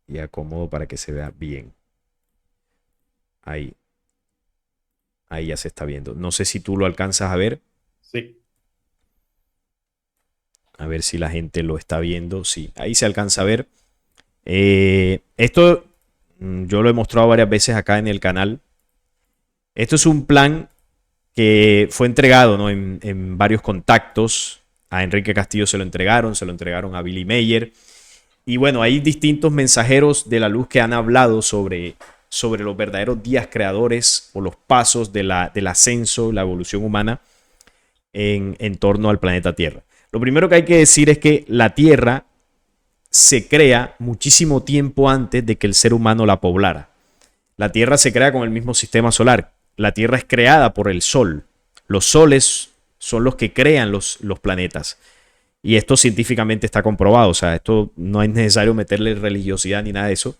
y acomodo para que se vea bien. Ahí, ahí ya se está viendo. No sé si tú lo alcanzas a ver. sí. A ver si la gente lo está viendo. Sí, ahí se alcanza a ver. Esto yo lo he mostrado varias veces acá en el canal. Esto es un plan que fue entregado, ¿no?, en varios contactos. A Enrique Castillo se lo entregaron a Billy Mayer. Y bueno, hay distintos mensajeros de la luz que han hablado sobre los verdaderos días creadores o los pasos del ascenso, la evolución humana en torno al planeta Tierra. Lo primero que hay que decir es que la Tierra se crea muchísimo tiempo antes de que el ser humano la poblara. La Tierra se crea con el mismo sistema solar. La Tierra es creada por el Sol. Los soles son los que crean los planetas. Y esto científicamente está comprobado. O sea, esto no es necesario meterle religiosidad ni nada de eso.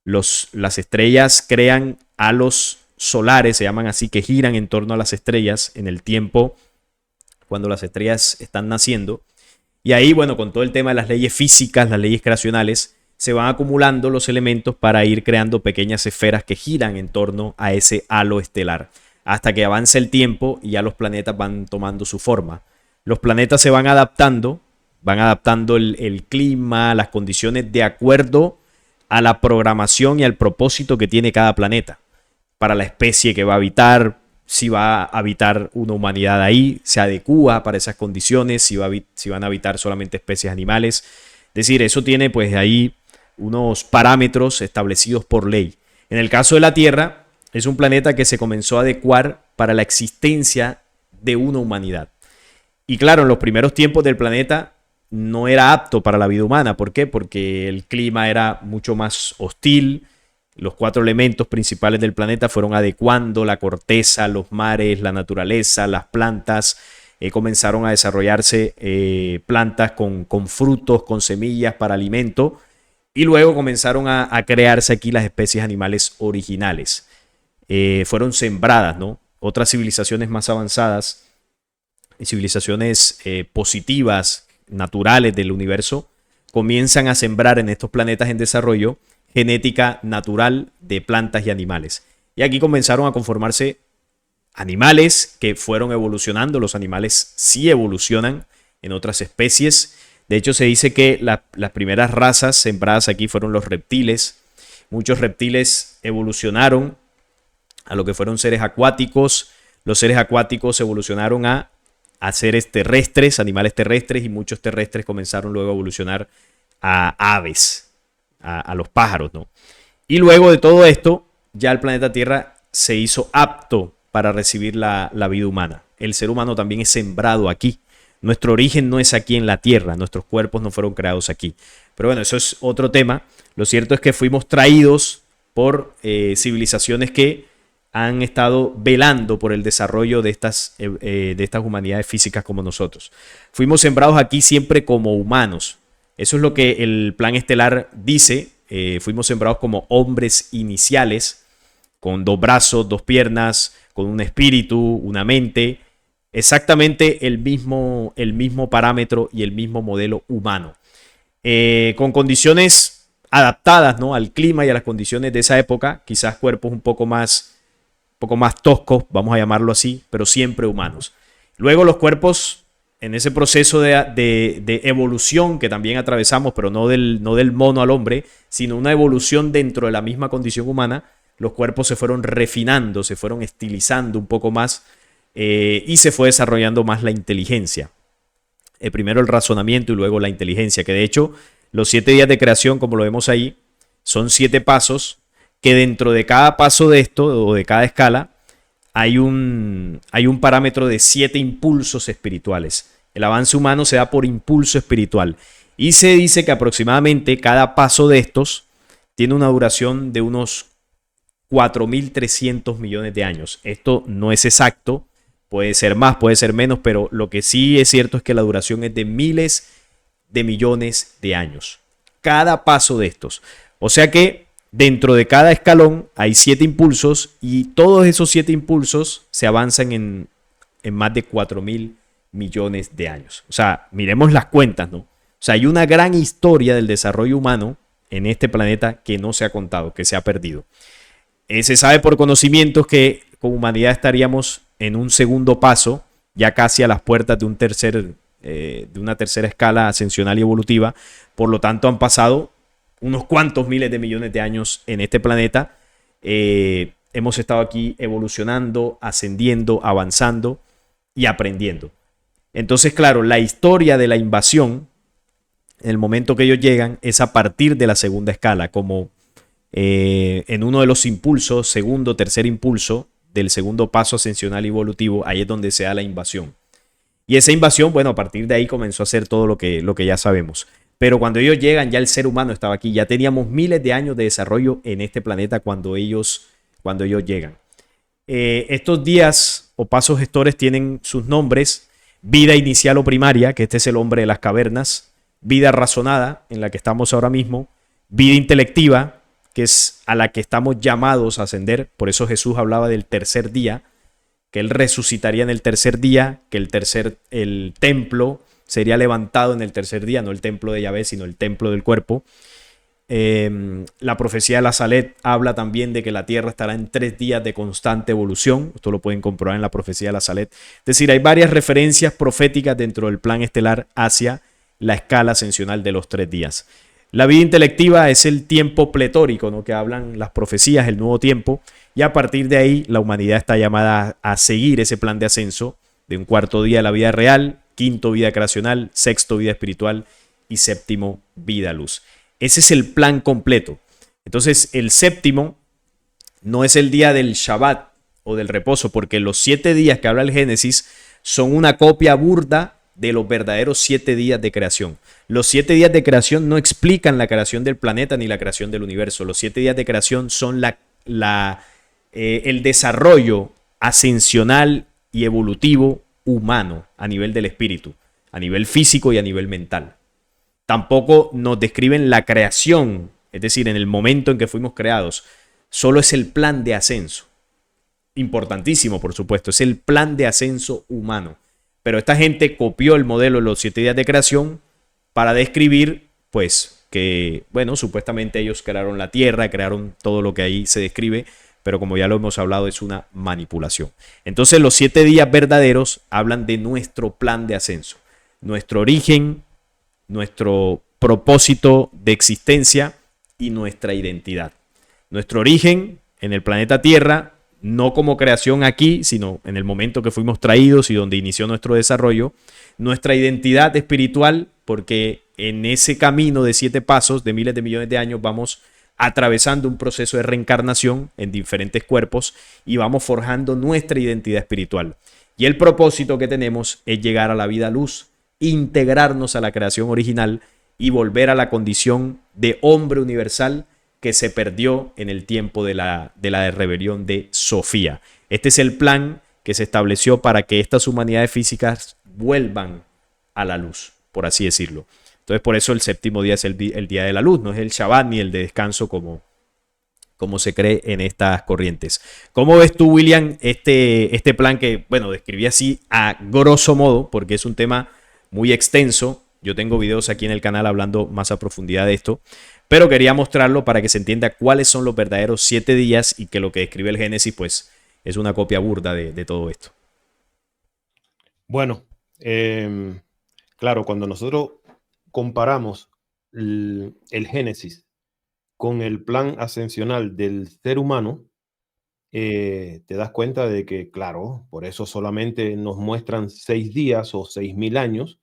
Las estrellas crean halos solares, se llaman así, que giran en torno a las estrellas en el tiempo cuando las estrellas están naciendo. Y ahí, bueno, con todo el tema de las leyes físicas, las leyes creacionales, se van acumulando los elementos para ir creando pequeñas esferas que giran en torno a ese halo estelar, hasta que avance el tiempo y ya los planetas van tomando su forma. Los planetas se van adaptando el clima, las condiciones de acuerdo a la programación y al propósito que tiene cada planeta, para la especie que va a habitar, si va a habitar una humanidad ahí, se adecua para esas condiciones, si van a habitar solamente especies animales. Es decir, eso tiene pues ahí unos parámetros establecidos por ley. En el caso de la Tierra, es un planeta que se comenzó a adecuar para la existencia de una humanidad. Y claro, en los primeros tiempos del planeta no era apto para la vida humana. ¿Por qué? Porque el clima era mucho más hostil. Los 4 elementos principales del planeta fueron adecuando la corteza, los mares, la naturaleza, las plantas. Comenzaron a desarrollarse plantas con frutos, con semillas para alimento. Y luego comenzaron a crearse aquí las especies animales originales. Fueron sembradas, ¿no? Otras civilizaciones más avanzadas, civilizaciones positivas, naturales del universo, comienzan a sembrar en estos planetas en desarrollo genética natural de plantas y animales. Y aquí comenzaron a conformarse animales que fueron evolucionando. Los animales sí evolucionan en otras especies. De hecho, se dice que las primeras razas sembradas aquí fueron los reptiles. Muchos reptiles evolucionaron a lo que fueron seres acuáticos. Los seres acuáticos evolucionaron a a seres terrestres, animales terrestres, y muchos terrestres comenzaron luego a evolucionar a aves, a los pájaros, ¿no? Y luego de todo esto, ya el planeta Tierra se hizo apto para recibir la vida humana. El ser humano también es sembrado aquí. Nuestro origen no es aquí en la Tierra, nuestros cuerpos no fueron creados aquí. Pero bueno, eso es otro tema. Lo cierto es que fuimos traídos por civilizaciones que han estado velando por el desarrollo de estas humanidades físicas como nosotros. Fuimos sembrados aquí siempre como humanos. Eso es lo que el plan estelar dice. Fuimos sembrados como hombres iniciales, con 2 brazos, 2 piernas, con un espíritu, una mente. Exactamente el mismo parámetro y el mismo modelo humano. Con condiciones adaptadas, ¿no?, al clima y a las condiciones de esa época. Quizás cuerpos un poco más toscos, vamos a llamarlo así, pero siempre humanos. Luego los cuerpos, en ese proceso de evolución que también atravesamos, pero no del mono al hombre, sino una evolución dentro de la misma condición humana, los cuerpos se fueron refinando, se fueron estilizando un poco más, y se fue desarrollando más la inteligencia. Primero el razonamiento y luego la inteligencia, que de hecho los 7 días de creación, como lo vemos ahí, son 7 pasos, que dentro de cada paso de esto o de cada escala hay un parámetro de 7 impulsos espirituales. El avance humano se da por impulso espiritual y se dice que aproximadamente cada paso de estos tiene una duración de unos 4.300 millones de años. Esto no es exacto, puede ser más, puede ser menos, pero lo que sí es cierto es que la duración es de miles de millones de años. Cada paso de estos. O sea que dentro de cada escalón hay 7 impulsos y todos esos 7 impulsos se avanzan en más de 4.000 millones de años. O sea, miremos las cuentas, ¿no? O sea, hay una gran historia del desarrollo humano en este planeta que no se ha contado, que se ha perdido. Se sabe por conocimientos que como humanidad estaríamos en un segundo paso, ya casi a las puertas de una tercera escala ascensional y evolutiva. Por lo tanto, han pasado unos cuantos miles de millones de años en este planeta. Hemos estado aquí evolucionando, ascendiendo, avanzando y aprendiendo. Entonces, claro, la historia de la invasión, en el momento que ellos llegan, es a partir de la segunda escala, como en uno de los impulsos, segundo, tercer impulso del segundo paso ascensional y evolutivo, ahí es donde se da la invasión. Y esa invasión, bueno, a partir de ahí comenzó a hacer todo lo que ya sabemos. Pero cuando ellos llegan, ya el ser humano estaba aquí, ya teníamos miles de años de desarrollo en este planeta cuando ellos llegan. Estos días o pasos gestores tienen sus nombres: vida inicial o primaria, que este es el hombre de las cavernas; vida razonada, en la que estamos ahora mismo; vida intelectiva, que es a la que estamos llamados a ascender. Por eso Jesús hablaba del tercer día, que él resucitaría en el tercer día, que el templo sería levantado en el tercer día, no el templo de Yahvé, sino el templo del cuerpo. La profecía de la Salet habla también de que la Tierra estará en 3 días de constante evolución. Esto lo pueden comprobar en la profecía de la Salet. Es decir, hay varias referencias proféticas dentro del plan estelar hacia la escala ascensional de los 3 días. La vida intelectiva es el tiempo pletórico, ¿no?, que hablan las profecías, el nuevo tiempo, y a partir de ahí la humanidad está llamada a seguir ese plan de ascenso de un 4.º día de la vida real, 5.º vida creacional, 6.º vida espiritual y 7.º vida luz. Ese es el plan completo. Entonces, el 7.º no es el día del Shabbat o del reposo, porque los 7 días que habla el Génesis son una copia burda de los verdaderos 7 días de creación. Los 7 días de creación no explican la creación del planeta ni la creación del universo. Los 7 días de creación son el desarrollo ascensional y evolutivo humano a nivel del espíritu, a nivel físico y a nivel mental. Tampoco nos describen la creación, es decir, en el momento en que fuimos creados. Solo es el plan de ascenso. Importantísimo, por supuesto, es el plan de ascenso humano. Pero esta gente copió el modelo de los 7 días de creación para describir, pues, que, bueno, supuestamente ellos crearon la Tierra, crearon todo lo que ahí se describe, pero como ya lo hemos hablado, es una manipulación. Entonces, los 7 días verdaderos hablan de nuestro plan de ascenso, nuestro origen, nuestro propósito de existencia y nuestra identidad. Nuestro origen en el planeta Tierra, no como creación aquí, sino en el momento que fuimos traídos y donde inició nuestro desarrollo, nuestra identidad espiritual, porque en ese camino de 7 pasos, de miles de millones de años, vamos atravesando un proceso de reencarnación en diferentes cuerpos y vamos forjando nuestra identidad espiritual. Y el propósito que tenemos es llegar a la vida luz, integrarnos a la creación original y volver a la condición de hombre universal que se perdió en el tiempo de la rebelión de Sofía. Este es el plan que se estableció para que estas humanidades físicas vuelvan a la luz, por así decirlo. Entonces, por eso el séptimo día es el día de la luz, no es el Shabbat ni el de descanso como se cree en estas corrientes. ¿Cómo ves tú, William, este plan que, bueno, describí así a grosso modo, porque es un tema muy extenso? Yo tengo videos aquí en el canal hablando más a profundidad de esto, pero quería mostrarlo para que se entienda cuáles son los verdaderos 7 días y que lo que describe el Génesis, pues, es una copia burda de todo esto. Bueno, claro, cuando nosotros comparamos el Génesis con el plan ascensional del ser humano, te das cuenta de que, claro, por eso solamente nos muestran 6 días o 6.000 años,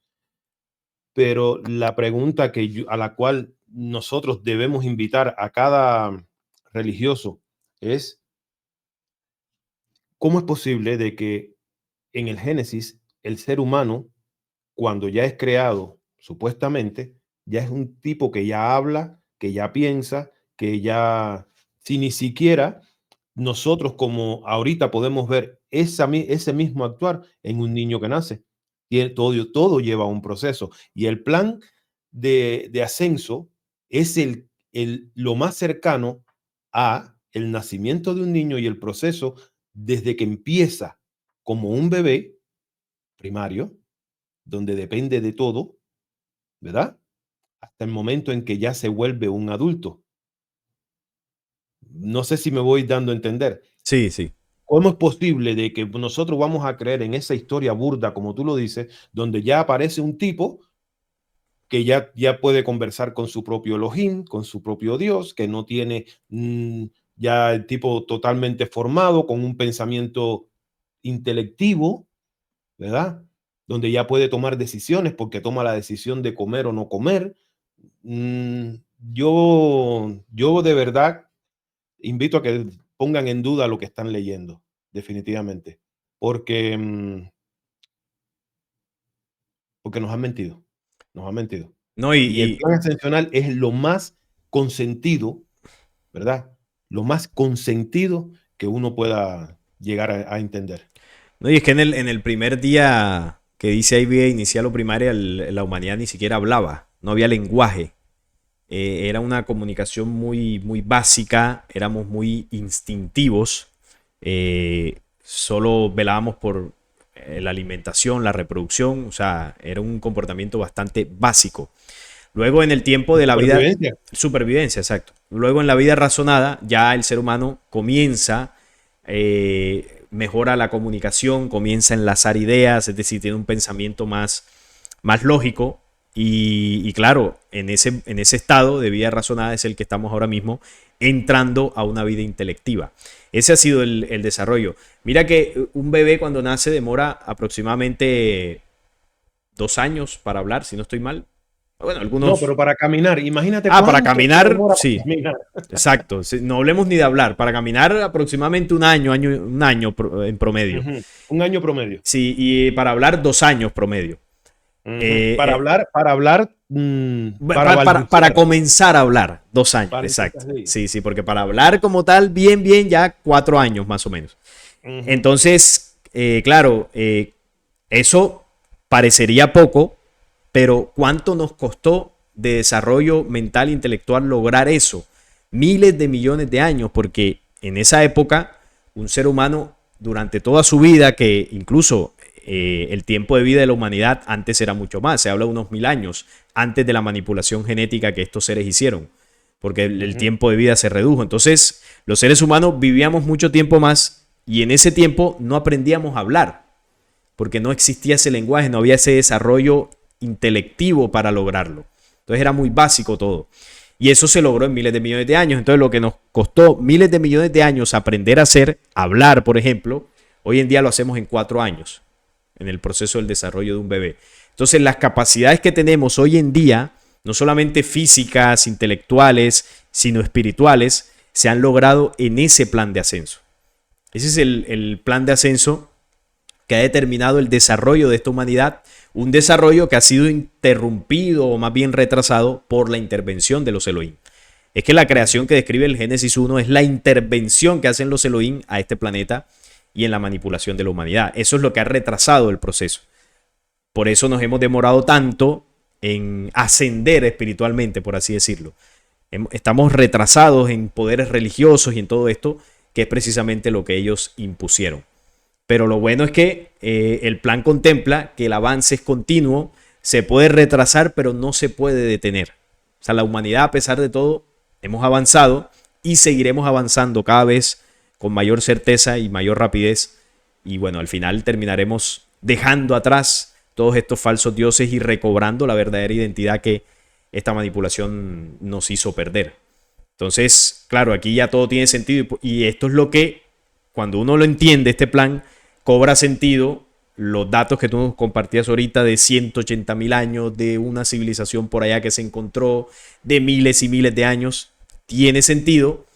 pero la pregunta a la cual nosotros debemos invitar a cada religioso es, ¿cómo es posible de que en el Génesis el ser humano, cuando ya es creado, supuestamente, ya es un tipo que ya habla, que ya piensa, que ya, si ni siquiera nosotros como ahorita podemos ver ese mismo actuar en un niño que nace? Y todo lleva un proceso. Y el plan de ascenso es lo más cercano a el nacimiento de un niño y el proceso desde que empieza como un bebé primario, donde depende de todo, ¿verdad? Hasta el momento en que ya se vuelve un adulto. No sé si me voy dando a entender. Sí, sí. ¿Cómo es posible de que nosotros vamos a creer en esa historia burda, como tú lo dices, donde ya aparece un tipo que ya puede conversar con su propio Elohim, con su propio Dios, que no tiene ya el tipo totalmente formado, con un pensamiento intelectivo, ¿verdad? Donde ya puede tomar decisiones porque toma la decisión de comer o no comer. Yo de verdad invito a que pongan en duda lo que están leyendo, definitivamente, porque, porque nos han mentido. No, Y el plan ascensional es lo más consentido, ¿verdad? Lo más consentido que uno pueda llegar a entender. no, y es que en el primer día que dice ahí vida inicial o primaria, la humanidad ni siquiera hablaba, no había lenguaje. Era una comunicación muy, muy básica, éramos muy instintivos, solo velábamos por la alimentación, la reproducción, o sea, era un comportamiento bastante básico. Luego en el tiempo de la vida, supervivencia, exacto. Luego en la vida razonada, ya el ser humano comienza, mejora la comunicación, comienza a enlazar ideas, es decir, tiene un pensamiento más lógico. Y claro, en ese estado de vida razonada es el que estamos ahora mismo, entrando a una vida intelectiva. Ese ha sido el desarrollo. Mira que un bebé cuando nace demora aproximadamente 2 años para hablar, si no estoy mal. Bueno, algunos... No, pero para caminar, imagínate. Para caminar, sí. Para caminar. Exacto. No hablemos ni de hablar. Para caminar aproximadamente un año en promedio. Un año promedio. Sí, y para hablar 2 años promedio. Para comenzar a hablar, 2 años, exacto. Sí, porque para hablar como tal, bien, ya 4 años más o menos. Entonces, claro, eso parecería poco, pero ¿cuánto nos costó de desarrollo mental e intelectual lograr eso? Miles de millones de años, porque en esa época, un ser humano durante toda su vida, que incluso el tiempo de vida de la humanidad antes era mucho más, se habla de unos 1000 años antes de la manipulación genética que estos seres hicieron, porque el tiempo de vida se redujo. Entonces, los seres humanos vivíamos mucho tiempo más y en ese tiempo no aprendíamos a hablar, porque no existía ese lenguaje, no había ese desarrollo intelectivo para lograrlo. Entonces era muy básico todo. Y eso se logró en miles de millones de años. Entonces lo que nos costó miles de millones de años aprender a hacer, hablar, por ejemplo, hoy en día lo hacemos en 4 años, en el proceso del desarrollo de un bebé. Entonces las capacidades que tenemos hoy en día, no solamente físicas, intelectuales, sino espirituales, se han logrado en ese plan de ascenso. Ese es el plan de ascenso que ha determinado el desarrollo de esta humanidad, un desarrollo que ha sido interrumpido o más bien retrasado por la intervención de los Elohim. Es que la creación que describe el Génesis 1 es la intervención que hacen los Elohim a este planeta y en la manipulación de la humanidad. Eso es lo que ha retrasado el proceso. Por eso nos hemos demorado tanto en ascender espiritualmente, por así decirlo. Estamos retrasados en poderes religiosos y en todo esto, que es precisamente lo que ellos impusieron. Pero lo bueno es que el plan contempla que el avance es continuo, se puede retrasar, pero no se puede detener. O sea, la humanidad, a pesar de todo, hemos avanzado y seguiremos avanzando cada vez con mayor certeza y mayor rapidez. Y bueno, al final terminaremos dejando atrás todos estos falsos dioses y recobrando la verdadera identidad que esta manipulación nos hizo perder. Entonces, claro, aquí ya todo tiene sentido y esto es lo que, cuando uno lo entiende, este plan cobra sentido. Los datos que tú nos compartías ahorita de 180.000 años, de una civilización por allá que se encontró, de miles y miles de años, tiene sentido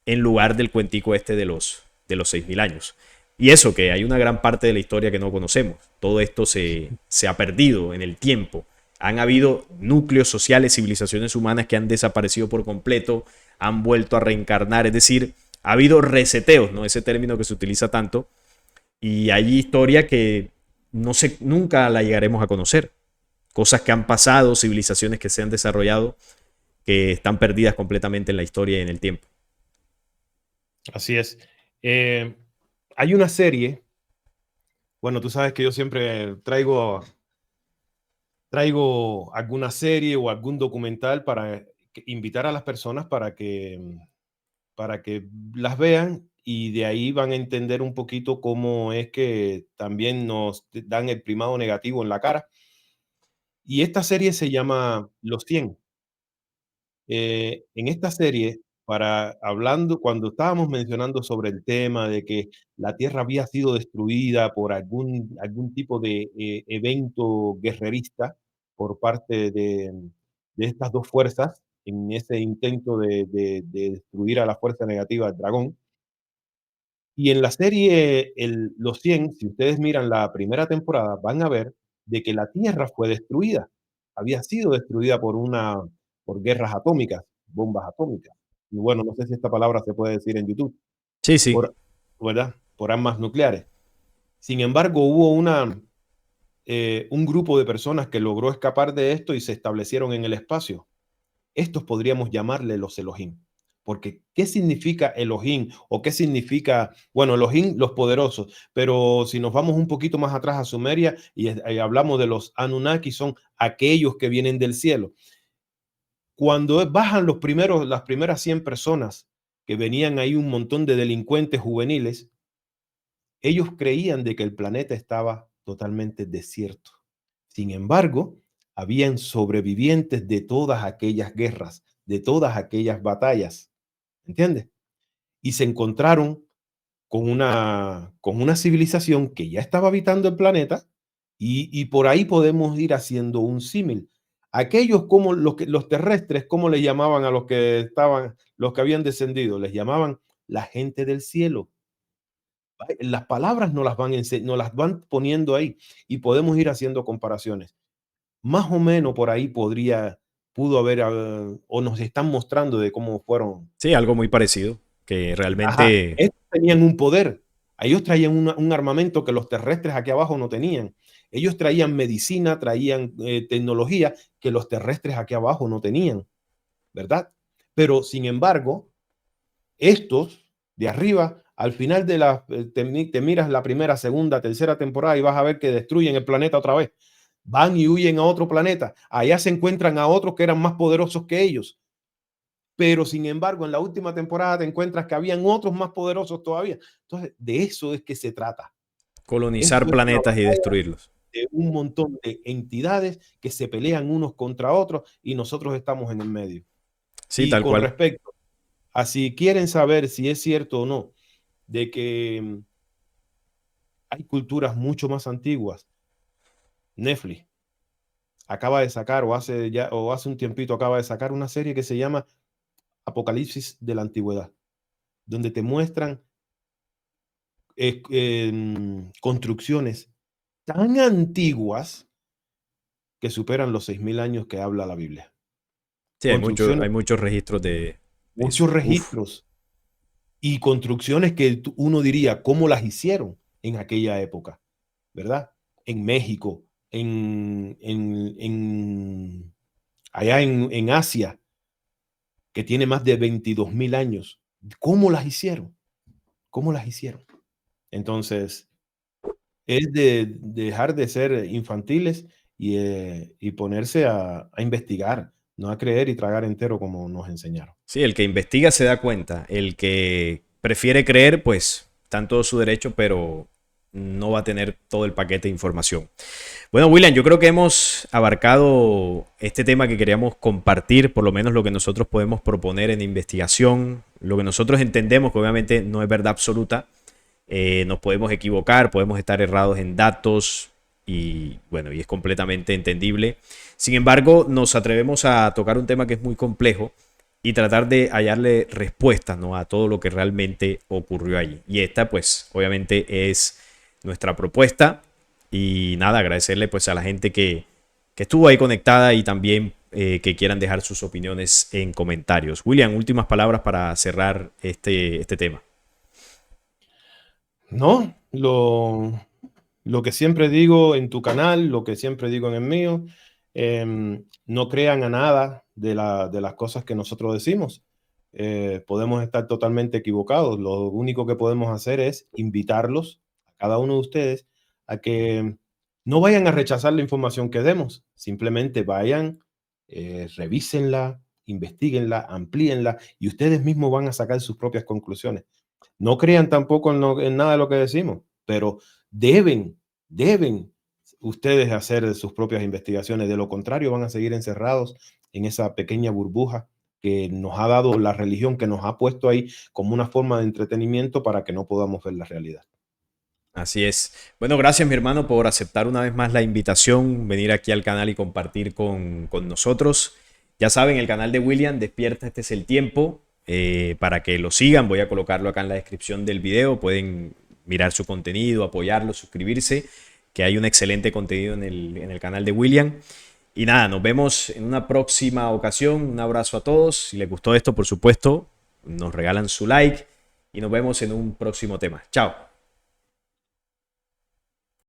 en lugar del cuentico este de los 6.000 años. Y eso, que hay una gran parte de la historia que no conocemos. Todo esto se ha perdido en el tiempo. Han habido núcleos sociales, civilizaciones humanas que han desaparecido por completo, han vuelto a reencarnar, es decir, ha habido reseteos, ¿no? Ese término que se utiliza tanto, y hay historia que no sé, nunca la llegaremos a conocer. Cosas que han pasado, civilizaciones que se han desarrollado, que están perdidas completamente en la historia y en el tiempo. Así es. Eh, Hay una serie, bueno, tú sabes que yo siempre traigo alguna serie o algún documental para invitar a las personas para que las vean y de ahí van a entender un poquito cómo es que también nos dan el primado negativo en la cara. Y esta serie se llama Los 100. En esta serie, cuando estábamos mencionando sobre el tema de que la Tierra había sido destruida por algún tipo de evento guerrerista por parte de estas dos fuerzas, en ese intento de destruir a la fuerza negativa del dragón. Y en la serie Los 100, si ustedes miran la primera temporada, van a ver de que la Tierra fue destruida. Había sido destruida por guerras atómicas, bombas atómicas. Y bueno, no sé si esta palabra se puede decir en YouTube, Sí, sí. por, ¿verdad? Por armas nucleares. Sin embargo, hubo un grupo de personas que logró escapar de esto y se establecieron en el espacio. Estos podríamos llamarle los Elohim. Porque, ¿qué significa Elohim? ¿O qué significa, bueno, Elohim, los poderosos? Pero si nos vamos un poquito más atrás a Sumeria y hablamos de los Anunnaki, son aquellos que vienen del cielo. Cuando bajan las primeras 100 personas, que venían ahí un montón de delincuentes juveniles, ellos creían de que el planeta estaba totalmente desierto. Sin embargo, habían sobrevivientes de todas aquellas guerras, de todas aquellas batallas, ¿entiendes? Y se encontraron con una civilización que ya estaba habitando el planeta y por ahí podemos ir haciendo un símil. Aquellos como los terrestres, ¿cómo le llamaban a los que habían descendido? Les llamaban la gente del cielo. Las palabras nos las van poniendo ahí y podemos ir haciendo comparaciones. Más o menos por ahí pudo haber, o nos están mostrando de cómo fueron. Sí, algo muy parecido, que Ajá, realmente, estos tenían un poder. Ellos traían un armamento que los terrestres aquí abajo no tenían. Ellos traían medicina, traían tecnología que los terrestres aquí abajo no tenían, ¿verdad? Pero sin embargo, estos de arriba, al final te miras la primera, segunda, tercera temporada y vas a ver que destruyen el planeta otra vez. Van y huyen a otro planeta. Allá se encuentran a otros que eran más poderosos que ellos. Pero sin embargo, en la última temporada te encuentras que habían otros más poderosos todavía. Entonces, de eso es que se trata. colonizar Esto es una planetas y batalla destruirlos. de un montón de entidades que se pelean unos contra otros y nosotros estamos en el medio. Sí, Y tal con cual. respecto a si quieren saber si es cierto o no, de que hay culturas mucho más antiguas, Netflix acaba de sacar o hace un tiempito acaba de sacar una serie que se llama Apocalipsis de la Antigüedad, donde te muestran construcciones tan antiguas que superan los 6.000 años que habla la Biblia. Sí, Construcciones, hay muchos registros de eso. muchos Uf. registros y construcciones que uno diría, ¿cómo las hicieron en aquella época? ¿Verdad? En México, allá en Asia, que tiene más de 22.000 años. ¿Cómo las hicieron? ¿Cómo las hicieron? Entonces, es de dejar de ser infantiles y ponerse a investigar, no a creer y tragar entero como nos enseñaron. Sí, el que investiga se da cuenta. El que prefiere creer, pues está en todo su derecho, pero no va a tener todo el paquete de información. Bueno, William, yo creo que hemos abarcado este tema que queríamos compartir, por lo menos lo que nosotros podemos proponer en investigación, lo que nosotros entendemos, que obviamente no es verdad absoluta. Nos podemos equivocar, podemos estar errados en datos y bueno, y es completamente entendible. Sin embargo, nos atrevemos a tocar un tema que es muy complejo y tratar de hallarle respuestas, ¿no?, a todo lo que realmente ocurrió allí. Y esta, pues, obviamente es nuestra propuesta. Y nada, agradecerle pues a la gente que estuvo ahí conectada y también que quieran dejar sus opiniones en comentarios. William, últimas palabras para cerrar este tema. No, lo que siempre digo en tu canal, lo que siempre digo en el mío, no crean a nada de las cosas que nosotros decimos. Podemos estar totalmente equivocados. Lo único que podemos hacer es invitarlos, a cada uno de ustedes, a que no vayan a rechazar la información que demos. Simplemente vayan, revísenla, investiguenla, amplíenla y ustedes mismos van a sacar sus propias conclusiones. No crean tampoco en nada de lo que decimos, pero deben ustedes hacer sus propias investigaciones. De lo contrario, van a seguir encerrados en esa pequeña burbuja que nos ha dado la religión, que nos ha puesto ahí como una forma de entretenimiento para que no podamos ver la realidad. Así es. Bueno, gracias mi hermano por aceptar una vez más la invitación, venir aquí al canal y compartir con nosotros. Ya saben, el canal de William, Despierta, este es el tiempo, para que lo sigan. Voy a colocarlo acá en la descripción del video. Pueden mirar su contenido, apoyarlo, suscribirse, que hay un excelente contenido en el canal de William. Y nada, nos vemos en una próxima ocasión. Un abrazo a todos. Si les gustó esto, por supuesto, nos regalan su like y nos vemos en un próximo tema. Chao.